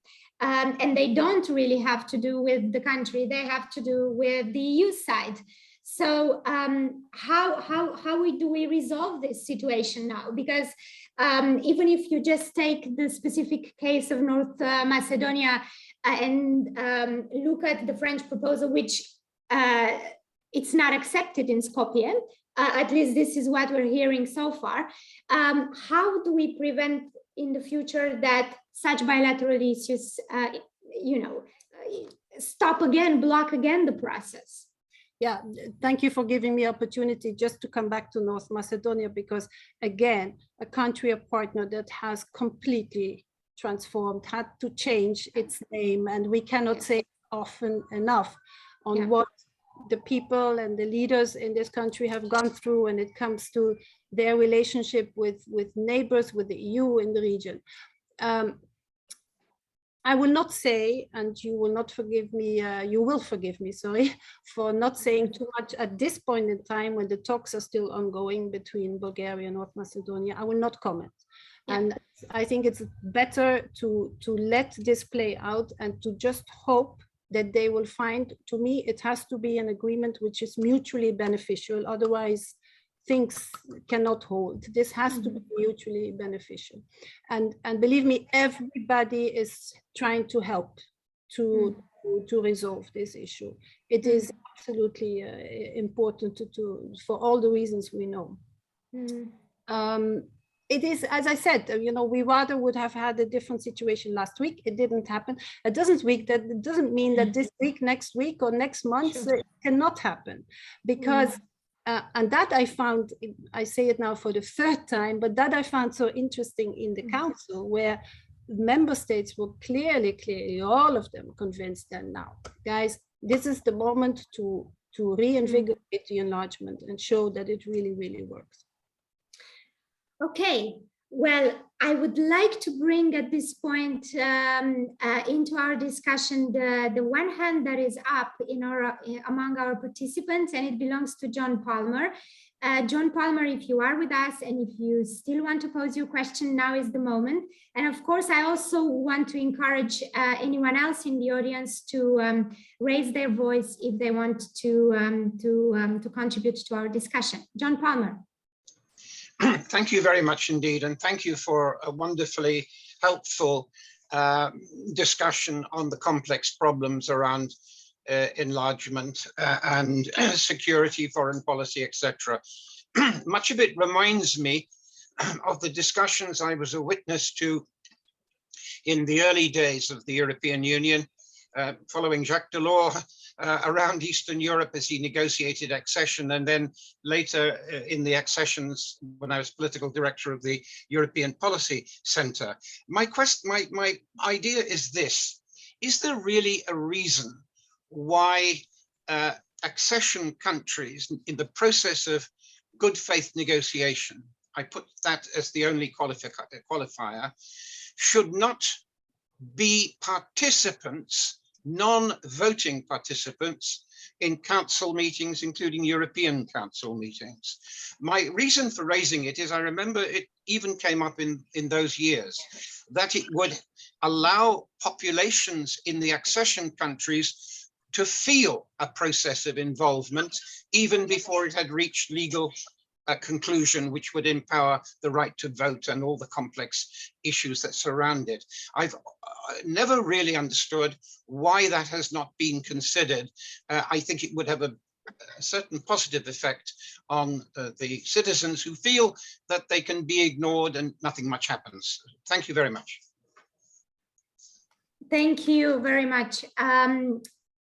and they don't really have to do with the country. They have to do with the EU side. So how do we resolve this situation now? Because even if you just take the specific case of North Macedonia and look at the French proposal, which it's not accepted in Skopje, at least this is what we're hearing so far. How do we prevent in the future that such bilateral issues, stop again, block again the process? Yeah, thank you for giving me opportunity just to come back to North Macedonia, because again, a country, a partner that has completely transformed, had to change its name, and we cannot say often enough on what the people and the leaders in this country have gone through when it comes to their relationship with neighbors, with the EU in the region. I will not say, and you will not forgive me, you will forgive me, sorry, for not saying too much at this point in time when the talks are still ongoing between Bulgaria and North Macedonia. I will not comment. And I think it's better to let this play out and to just hope that they will find, to me, it has to be an agreement which is mutually beneficial. Otherwise, things cannot hold. This has to be mutually beneficial. And believe me, everybody is trying to help to resolve this issue. It is absolutely important for all the reasons we know. It is, as I said, we rather would have had a different situation last week. It didn't happen. It doesn't mean that this week, next week, or next month it cannot happen, because and that I found, I say it now for the third time, but that I found so interesting in the council, where member states were clearly, all of them convinced that now, guys, this is the moment to reinvigorate the enlargement and show that it really, really works. Okay, Well, I would like to bring at this point into our discussion the one hand that is up among our participants, and it belongs to John Palmer. John Palmer, if you are with us and if you still want to pose your question, now is the moment. And of course, I also want to encourage anyone else in the audience to raise their voice if they want to contribute to our discussion. John Palmer. Thank you very much indeed, and thank you for a wonderfully helpful discussion on the complex problems around enlargement and security, foreign policy, etc. Much of it reminds me of the discussions I was a witness to in the early days of the European Union, following Jacques Delors around Eastern Europe as he negotiated accession, and then later in the accessions when I was political director of the European Policy Center. My idea is this: is there really a reason why accession countries in the process of good faith negotiation, I put that as the only qualifier, should not be participants, non-voting participants in council meetings, including European Council meetings? My reason for raising it is I remember it even came up in those years, that it would allow populations in the accession countries to feel a process of involvement even before it had reached legal conclusion, which would empower the right to vote and all the complex issues that surround it. I've never really understood why that has not been considered. I think it would have a certain positive effect on the citizens who feel that they can be ignored and nothing much happens. Thank you very much. Thank you very much.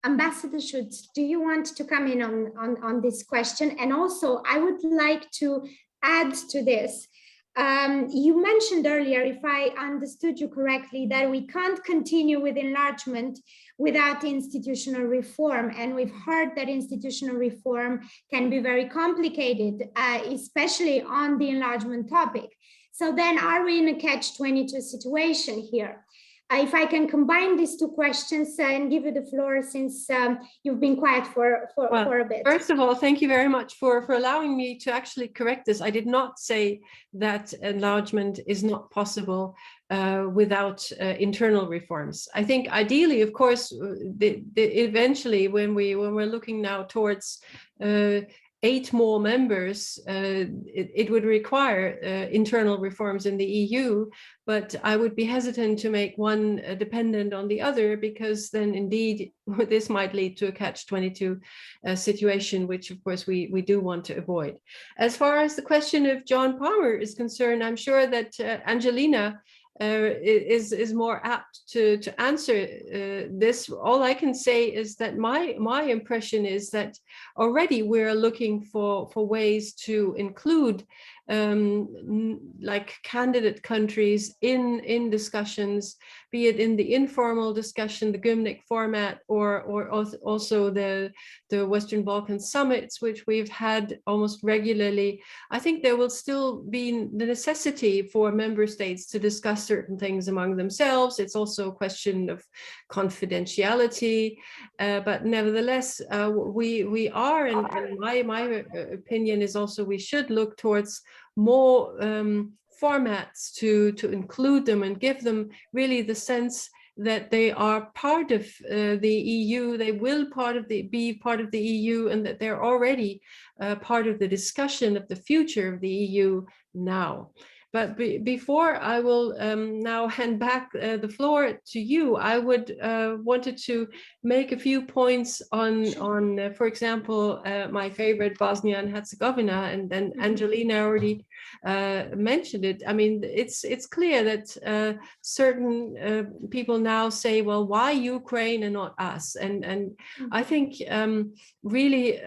Ambassador Schütz, do you want to come in on this question? And also, I would like to add to this. You mentioned earlier, if I understood you correctly, that we can't continue with enlargement without institutional reform. And we've heard that institutional reform can be very complicated, especially on the enlargement topic. So then are we in a catch-22 situation here? If I can combine these two questions and give you the floor, since you've been quiet for a bit. First of all, thank you very much for allowing me to actually correct this. I did not say that enlargement is not possible without internal reforms. I think ideally, of course, eventually when we're looking now towards 8 more members, it would require internal reforms in the EU, but I would be hesitant to make one dependent on the other, because then indeed this might lead to a catch-22 situation, which of course we do want to avoid. As far as the question of John Palmer is concerned, I'm sure that Angelina is more apt to answer this. All I can say is that my impression is that already we're looking for ways to include like candidate countries in discussions, be it in the informal discussion, the Gymnich format, or also the Western Balkan summits, which we've had almost regularly. I think there will still be the necessity for member states to discuss certain things among themselves. It's also a question of confidentiality, but nevertheless, we are, and my opinion is also we should look towards more formats to include them and give them really the sense that they are part of the EU, they will be part of the EU, and that they're already part of the discussion of the future of the EU now. But before I will now hand back the floor to you, I would wanted to make a few points on for example, my favorite Bosnia and Herzegovina, and then Angelina already mentioned it. I mean, it's clear that certain people now say, well, why Ukraine and not us? And I think really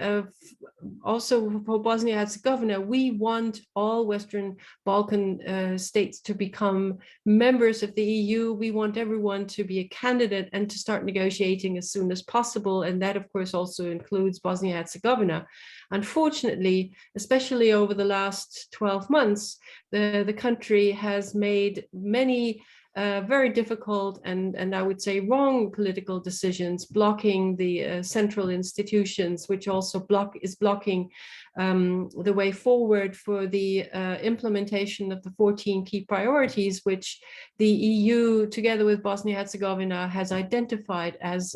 also for Bosnia-Herzegovina, we want all Western Balkan states to become members of the EU. We want everyone to be a candidate and to start negotiating as soon as possible. And that, of course, also includes Bosnia-Herzegovina. Unfortunately, especially over the last 12 months, the country has made many very difficult and I would say wrong political decisions, blocking the central institutions, which also is blocking the way forward for the implementation of the 14 key priorities, which the EU, together with Bosnia-Herzegovina, has identified as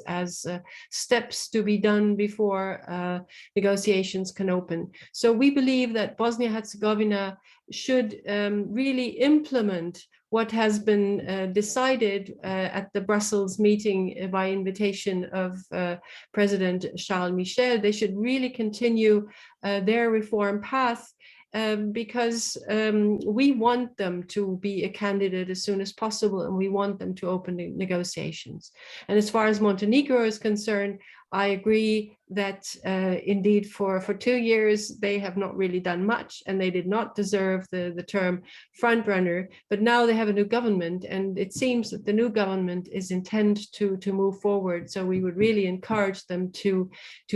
steps to be done before negotiations can open. So we believe that Bosnia-Herzegovina should really implement what has been decided at the Brussels meeting by invitation of President Charles Michel. They should really continue their reform path because we want them to be a candidate as soon as possible, and we want them to open the negotiations. And as far as Montenegro is concerned, I agree that indeed for 2 years they have not really done much, and they did not deserve the term front runner. But now they have a new government, and it seems that the new government is intent to move forward. So we would really encourage them to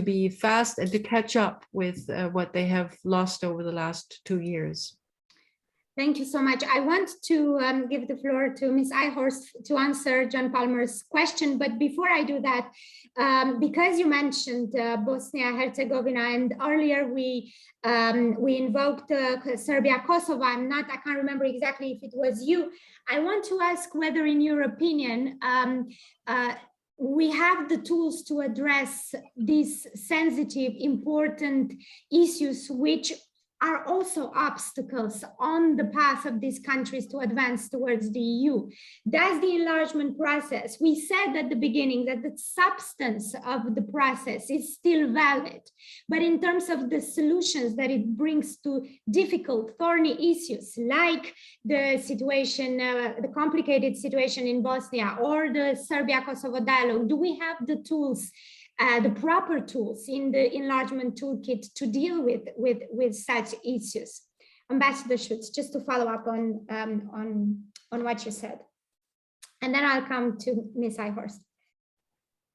be fast and to catch up with what they have lost over the last 2 years. Thank you so much. I want to give the floor to Ms. Eichhorst to answer John Palmer's question. But before I do that, because you mentioned Bosnia-Herzegovina, and earlier we invoked Serbia-Kosovo, I can't remember exactly if it was you. I want to ask whether, in your opinion, we have the tools to address these sensitive, important issues, which are also obstacles on the path of these countries to advance towards the EU. Does the enlargement process, we said at the beginning that the substance of the process is still valid, but in terms of the solutions that it brings to difficult, thorny issues like the situation, the complicated situation in Bosnia or the Serbia-Kosovo dialogue, do we have the tools, the proper tools in the enlargement toolkit to deal with such issues? Ambassador Schütz, just to follow up on what you said, and then I'll come to Ms. Eichhorst.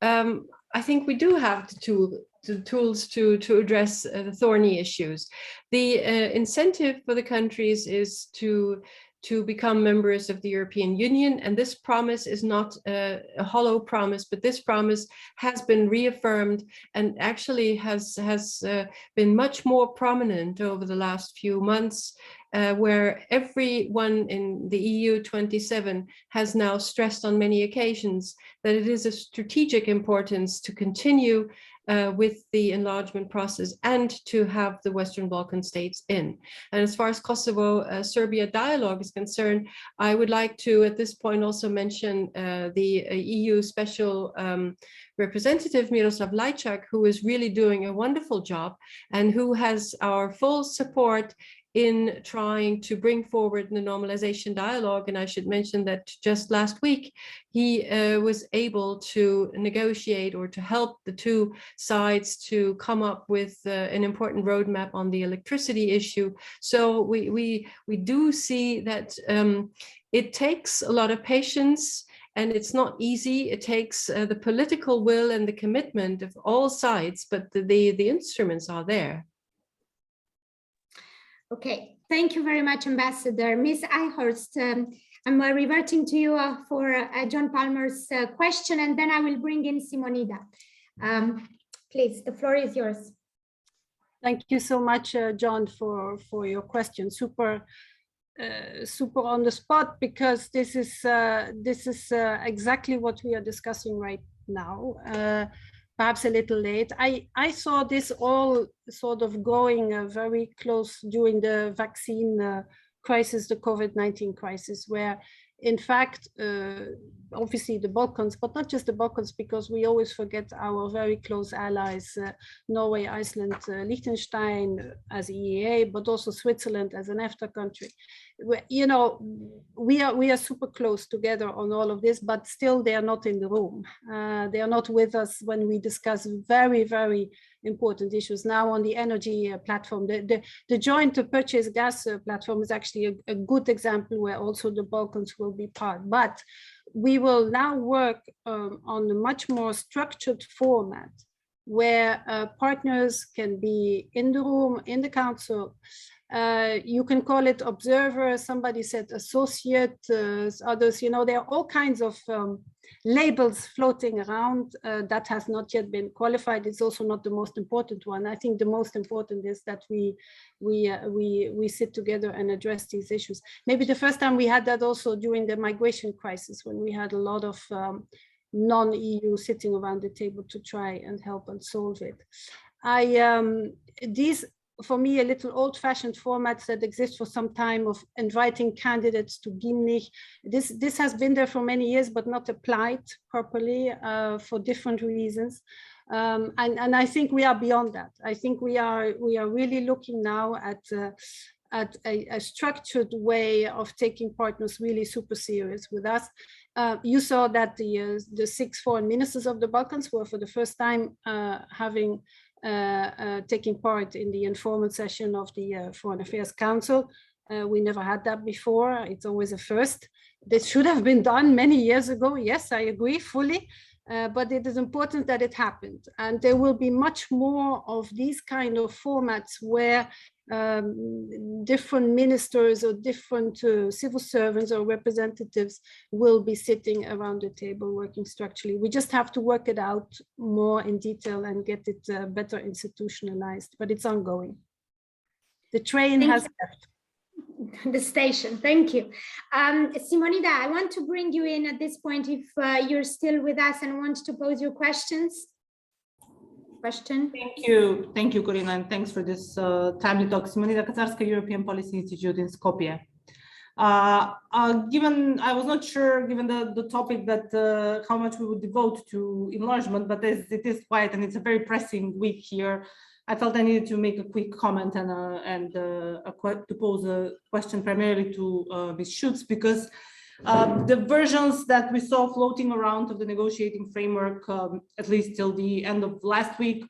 I think we do have the tools to address the thorny issues. The incentive for the countries is to become members of the European Union. And this promise is not a hollow promise, but this promise has been reaffirmed and actually has been much more prominent over the last few months, where everyone in the EU 27 has now stressed on many occasions that it is of strategic importance to continue with the enlargement process and to have the Western Balkan states in. And as far as Kosovo-Serbia dialogue is concerned, I would like to at this point also mention the EU Special Representative Miroslav Lajčák, who is really doing a wonderful job and who has our full support in trying to bring forward the normalization dialogue. And I should mention that just last week, he was able to negotiate or to help the two sides to come up with an important roadmap on the electricity issue. So we do see that it takes a lot of patience, and it's not easy. It takes the political will and the commitment of all sides, but the instruments are there. Okay, thank you very much, Ambassador. Ms. Eichhorst, I'm reverting to you for John Palmer's question, and then I will bring in Simonida. Please, the floor is yours. Thank you so much, John, for your question. Super on the spot, because this is exactly what we are discussing right now. Perhaps a little late. I saw this all sort of going very close during the vaccine crisis, the COVID-19 crisis, where in fact, obviously the Balkans, but not just the Balkans, because we always forget our very close allies, Norway, Iceland, Liechtenstein as EEA, but also Switzerland as an EFTA country. You know, we are super close together on all of this, but still they are not in the room. They are not with us when we discuss very, very important issues. Now on the energy platform, the joint purchase gas platform is actually a good example where also the Balkans will be part. But we will now work on a much more structured format where partners can be in the room, in the council. You can call it observer, somebody said associate, others, you know, there are all kinds of labels floating around that has not yet been qualified. It's also not the most important one. I think the most important is that we sit together and address these issues. Maybe the first time we had that also during the migration crisis, when we had a lot of non-EU sitting around the table to try and help and solve it. These, for me, a little old-fashioned formats that exist for some time of inviting candidates to Gimnich. This has been there for many years, but not applied properly for different reasons. And I think we are beyond that. I think we are really looking now at a structured way of taking partners really super serious with us. You saw that the 6 foreign ministers of the Balkans were for the first time taking part in the informal session of the Foreign Affairs Council. We never had that before. It's always a first. This should have been done many years ago. Yes, I agree fully. But it is important that it happened. And there will be much more of these kind of formats where different ministers or different civil servants or representatives will be sitting around the table working structurally. We just have to work it out more in detail and get it better institutionalized, but it's ongoing. The train has left. The station. Thank you. Simonida, I want to bring you in at this point if you're still with us and want to pose your questions. Thank you, Corina, and thanks for this timely talk. Simonida Kaczarska, European Policy Institute in Skopje. Given, I was not sure, given the topic, that how much we would devote to enlargement, but as it is quiet and it's a very pressing week here, I felt I needed to make a quick comment and to pose a question primarily to Ms. Schütz, because the versions that we saw floating around of the negotiating framework, at least till the end of last week,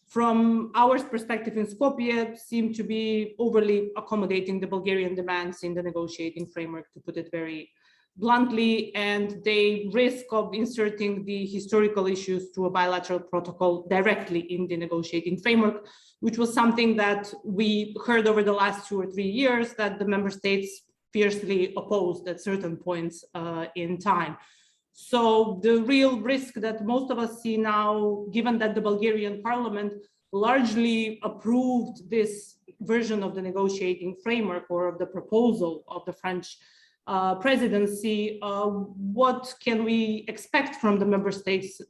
from our perspective in Skopje, seem to be overly accommodating the Bulgarian demands in the negotiating framework, to put it very bluntly, and they risk of inserting the historical issues through a bilateral protocol directly in the negotiating framework, which was something that we heard over the last 2 or 3 years that the member states fiercely opposed at certain points in time. So the real risk that most of us see now, given that the Bulgarian parliament largely approved this version of the negotiating framework or of the proposal of the French presidency, what can we expect from the member states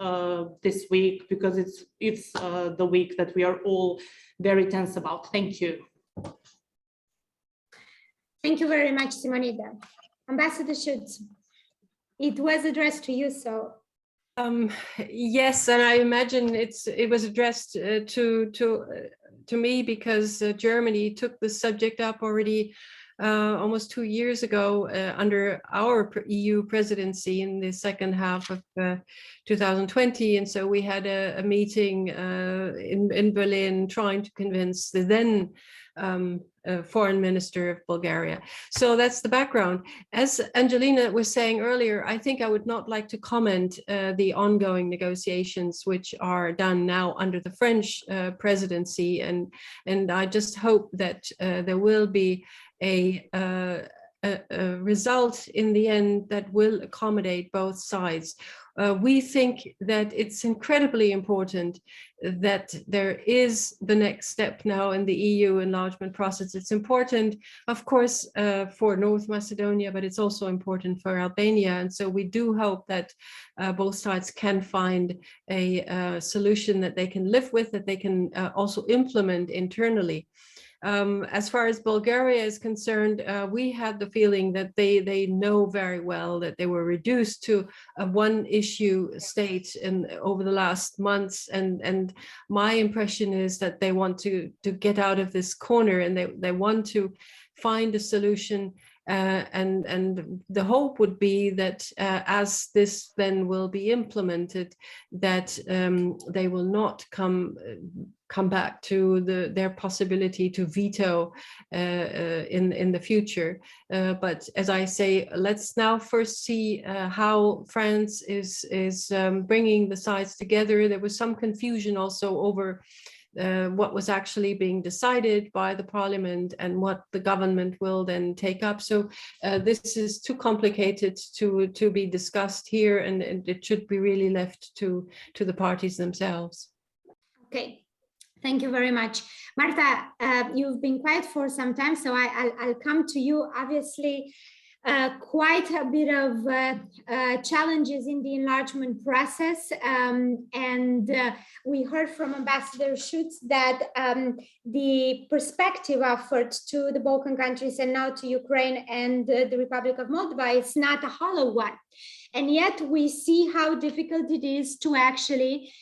this week? Because it's the week that we are all very tense about. Thank you. Thank you very much, Simonida. Ambassador Schütz, it was addressed to you, so. Yes, and I imagine it was addressed to me because Germany took the subject up already almost 2 years ago under our EU presidency in the second half of 2020. And so we had a meeting in Berlin trying to convince the then foreign minister of Bulgaria. So that's the background. As Angelina was saying earlier, I think I would not like to comment the ongoing negotiations which are done now under the French presidency, and I just hope that there will be a result in the end that will accommodate both sides. We think that it's incredibly important that there is the next step now in the EU enlargement process. It's important, of course, for North Macedonia, but it's also important for Albania. And so we do hope that both sides can find a solution that they can live with, that they can also implement internally. As far as Bulgaria is concerned, we had the feeling that they know very well that they were reduced to a one-issue state over the last months, and my impression is that they want to get out of this corner, and they want to find a solution. And the hope would be that as this then will be implemented, that they will not come come back to their possibility to veto in the future. But as I say, let's now first see how France is bringing the sides together. There was some confusion also over what was actually being decided by the parliament and what the government will then take up. So this is too complicated to be discussed here, and it should be really left to the parties themselves. Okay, thank you very much. Marta, you've been quiet for some time, so I'll come to you. Obviously, quite a bit of challenges in the enlargement process, and we heard from Ambassador Schütz that the perspective offered to the Balkan countries and now to Ukraine and the Republic of Moldova is not a hollow one, and yet we see how difficult it is to actually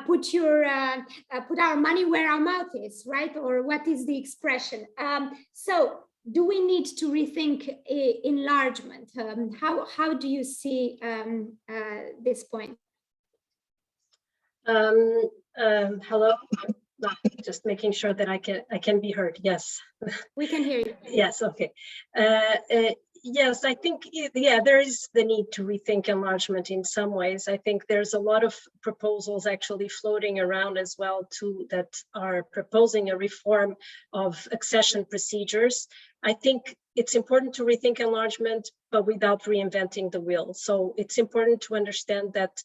put our money where our mouth is, right? Or what is the expression? So do we need to rethink enlargement? How do you see this point? Hello, just making sure that I can be heard. Yes, we can hear you. Yes, okay. Yes, I think, yeah, there is the need to rethink enlargement in some ways. I think there's a lot of proposals actually floating around as well too that are proposing a reform of accession procedures. I think it's important to rethink enlargement, but without reinventing the wheel. So it's important to understand that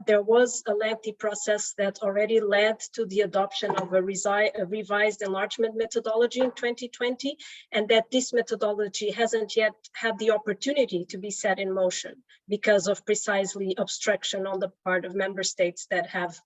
there was a lengthy process that already led to the adoption of a revised enlargement methodology in 2020, and that this methodology hasn't yet had the opportunity to be set in motion because of precisely obstruction on the part of member states that have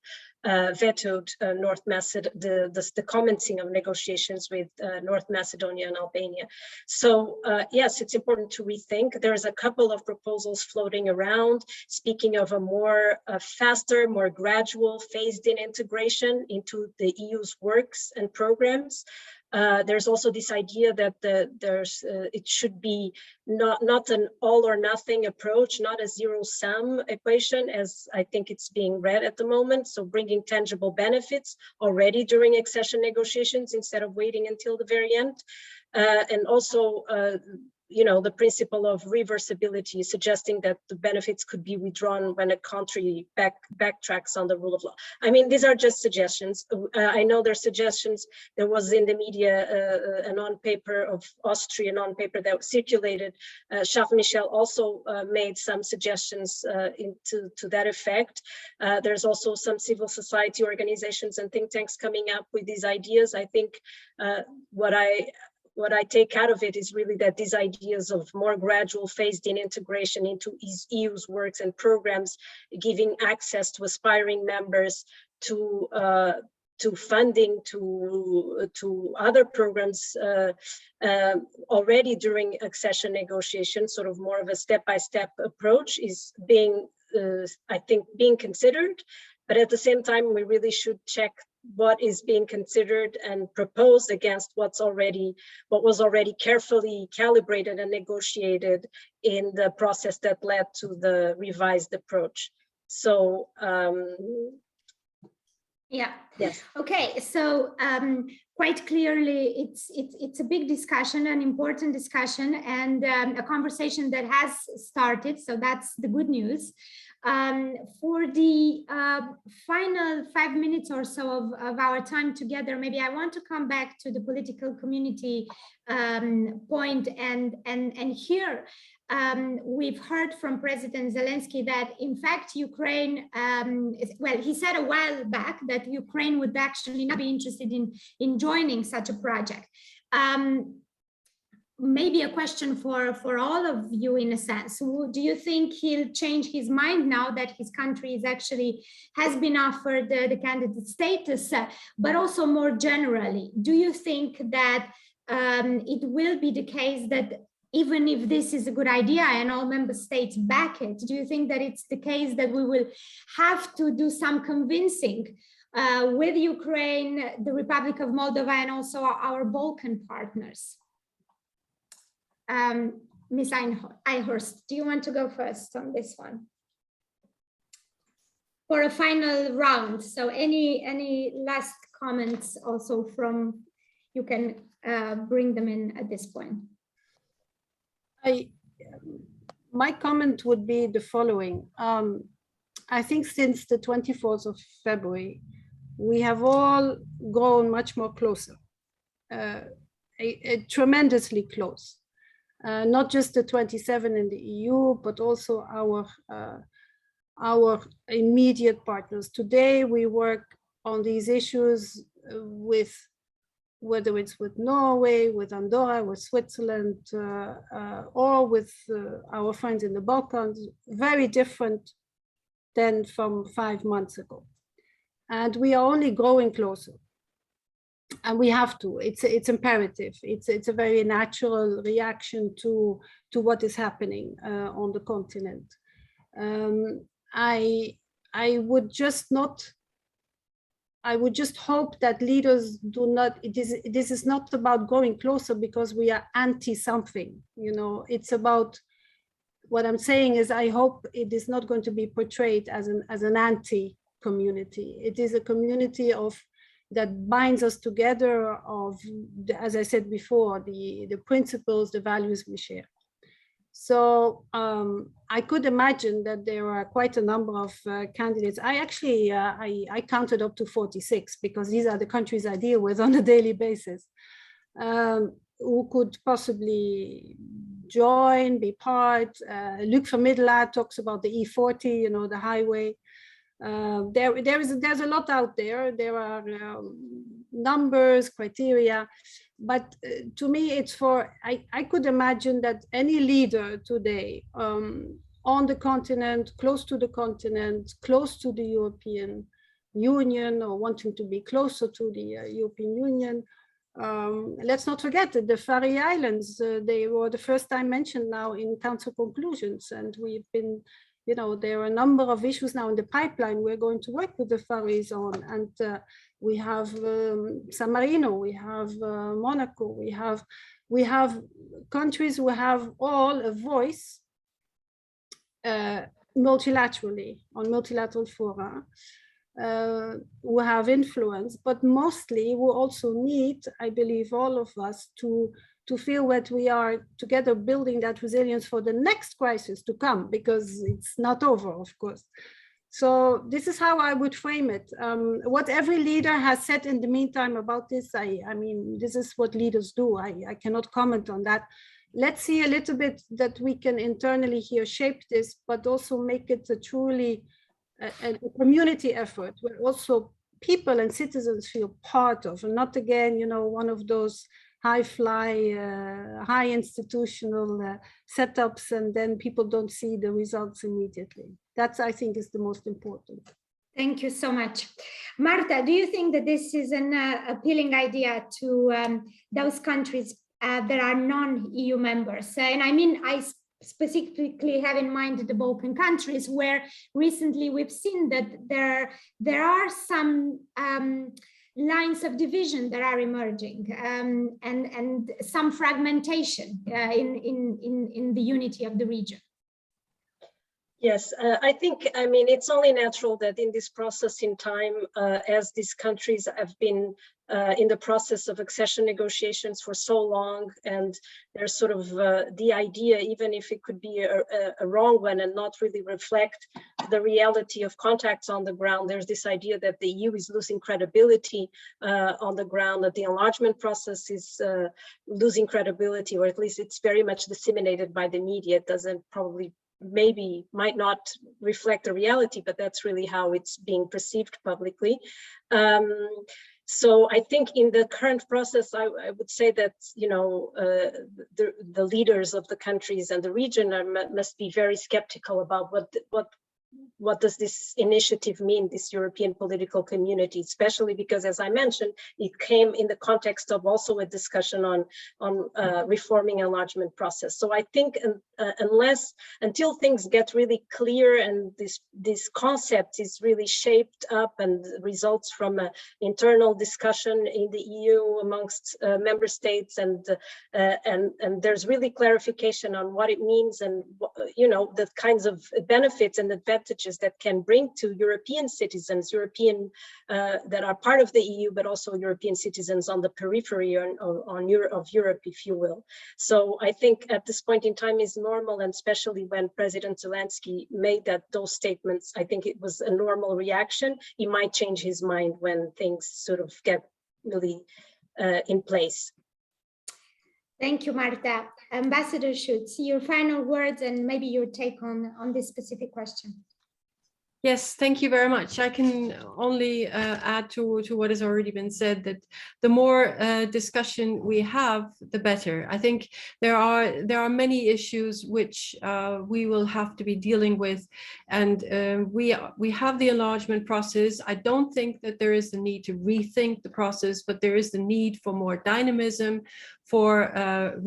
vetoed North Macedonia, the commencing of negotiations with North Macedonia and Albania. So yes, it's important to rethink. There's a couple of proposals floating around, speaking of a more faster, more gradual phased-in integration into the EU's works and programs. There's also this idea that it should be not an all or nothing approach, not a zero-sum equation, as I think it's being read at the moment. So bringing tangible benefits already during accession negotiations instead of waiting until the very end. And also, you know, the principle of reversibility, suggesting that the benefits could be withdrawn when a country backtracks on the rule of law. I mean, these are just suggestions. I know there's suggestions. There was in the media a non-paper of Austria, non-paper that circulated. Michel also made some suggestions to that effect. There's also some civil society organizations and think tanks coming up with these ideas. I think what I take out of it is really that these ideas of more gradual phased-in integration into EU's works and programs, giving access to aspiring members to funding, to other programs already during accession negotiations, sort of more of a step-by-step approach is being, I think, being considered. But at the same time, we really should check what is being considered and proposed against what was already carefully calibrated and negotiated in the process that led to the revised approach. So yeah. Yes. Okay. So quite clearly, it's a big discussion, an important discussion, and a conversation that has started. So that's the good news. For the final 5 minutes or so of our time together, maybe I want to come back to the political community point, and here we've heard from President Zelensky that in fact Ukraine, well, he said a while back that Ukraine would actually not be interested in joining such a project. Maybe a question for all of you in a sense. Do you think he'll change his mind now that his country is actually has been offered the candidate status, but also more generally, do you think that it will be the case that even if this is a good idea and all member states back it, do you think that it's the case that we will have to do some convincing with Ukraine, the Republic of Moldova, and also our Balkan partners? Ms. Eichhorst, do you want to go first on this one? For a final round, so any last comments also from, you can bring them in at this point. My comment would be the following. I think since the 24th of February, we have all grown much more closer, tremendously close. Not just the 27 in the EU, but also our immediate partners. Today, we work on these issues with, whether it's with Norway, with Andorra, with Switzerland, or with our friends in the Balkans, very different than from 5 months ago. And we are only growing closer. And we have to, it's imperative. It's a very natural reaction to what is happening on the continent. I would just hope that leaders do not, this is not about going closer because we are anti something, you know, it's about, what I'm saying is I hope it is not going to be portrayed as an anti community. It is a community that binds us together of, as I said before, the principles, the values we share. So I could imagine that there are quite a number of candidates. I actually, I counted up to 46 because these are the countries I deal with on a daily basis, who could possibly join, be part. Luc Vermiddelaar talks about the E40, you know, the highway. There's a lot out there. There are numbers, criteria, but to me, it's for, I could imagine that any leader today on the continent, close to the continent, close to the European Union, or wanting to be closer to the European Union. Let's not forget that the Faroe Islands, they were the first time mentioned now in council conclusions, and we've been, you know, there are a number of issues now in the pipeline we're going to work with the Faroes on, and we have San Marino, we have Monaco, we have countries who have all a voice multilaterally on multilateral fora, who have influence, but mostly we also need, I believe, all of us to feel that we are together building that resilience for the next crisis to come, because it's not over, of course. So this is how I would frame it. What every leader has said in the meantime about this, I mean, this is what leaders do. I cannot comment on that. Let's see a little bit that we can internally here shape this, but also make it a truly a community effort where also people and citizens feel part of, and not again, you know, one of those high institutional setups, and then people don't see the results immediately. That's, I think, is the most important. Thank you so much. Marta, do you think that this is an appealing idea to those countries that are non-EU members? And I mean, I specifically have in mind the Balkan countries, where recently we've seen that there are some lines of division that are emerging, and some fragmentation in the unity of the region. Yes, I think, I mean, it's only natural that in this process in time, as these countries have been in the process of accession negotiations for so long, and there's sort of the idea, even if it could be a wrong one and not really reflect the reality of contacts on the ground, there's this idea that the EU is losing credibility on the ground, that the enlargement process is losing credibility, or at least it's very much disseminated by the media. It doesn't probably, maybe might not reflect the reality, but that's really how it's being perceived publicly. So I think in the current process, I would say that, you know, the leaders of the countries and the region must be very skeptical about what does this initiative mean, this European political community, especially because, as I mentioned, it came in the context of also a discussion on reforming enlargement process. So I think until things get really clear and this concept is really shaped up and results from an internal discussion in the EU amongst member states, and there's really clarification on what it means, and, you know, the kinds of benefits and advantages that can bring to European citizens, that are part of the EU, but also European citizens on the periphery of Europe, if you will. So I think at this point in time is normal, and especially when President Zelensky made those statements, I think it was a normal reaction. He might change his mind when things sort of get really in place. Thank you, Marta. Ambassador Schütz, your final words and maybe your take on this specific question. Yes, thank you very much. I can only add to what has already been said, that the more discussion we have, the better. I think there are many issues which we will have to be dealing with, and we have the enlargement process. I don't think that there is the need to rethink the process, but there is the need for more dynamism, for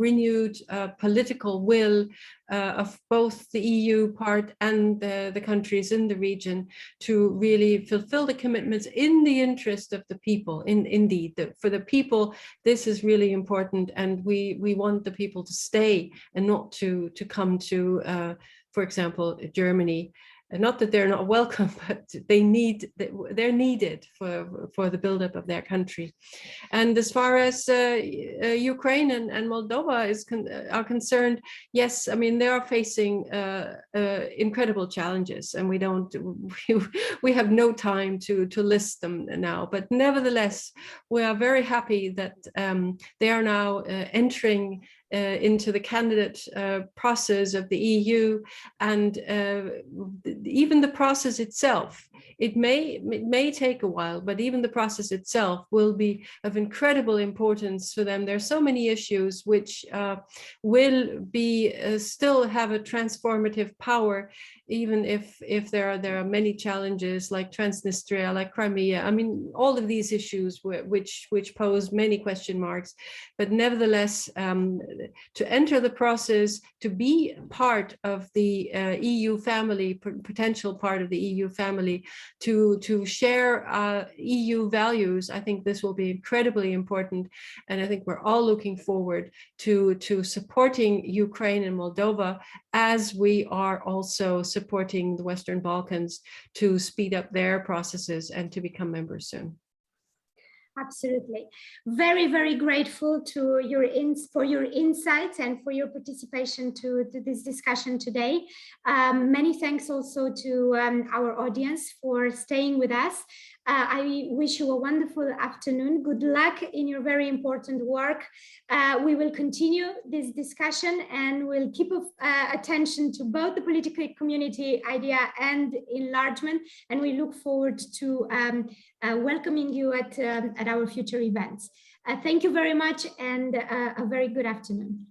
renewed political will of both the EU part and the countries in the region to really fulfill the commitments in the interest of the people. Indeed, for the people, this is really important, and we want the people to stay and not to come to, for example, Germany. Not that they're not welcome, but they're needed for the buildup of their country. And as far as Ukraine and Moldova are concerned, yes, I mean, they are facing incredible challenges, and we have no time to list them now. But nevertheless, we are very happy that they are now entering into the candidate process of the EU, and even the process itself, it may take a while, but even the process itself will be of incredible importance for them. There are so many issues which will be still have a transformative power, even if there are many challenges like Transnistria, like Crimea. I mean, all of these issues which pose many question marks, but nevertheless, to enter the process, to be part of the EU family, potential part of the EU family, to share EU values, I think this will be incredibly important. And I think we're all looking forward to supporting Ukraine and Moldova, as we are also supporting the Western Balkans to speed up their processes and to become members soon. Absolutely. Very, very grateful to for your insights and for your participation to this discussion today. Many thanks also to our audience for staying with us. I wish you a wonderful afternoon. Good luck in your very important work. We will continue this discussion, and we'll keep attention to both the political community idea and enlargement. And we look forward to welcoming you at our future events. Thank you very much, and a very good afternoon.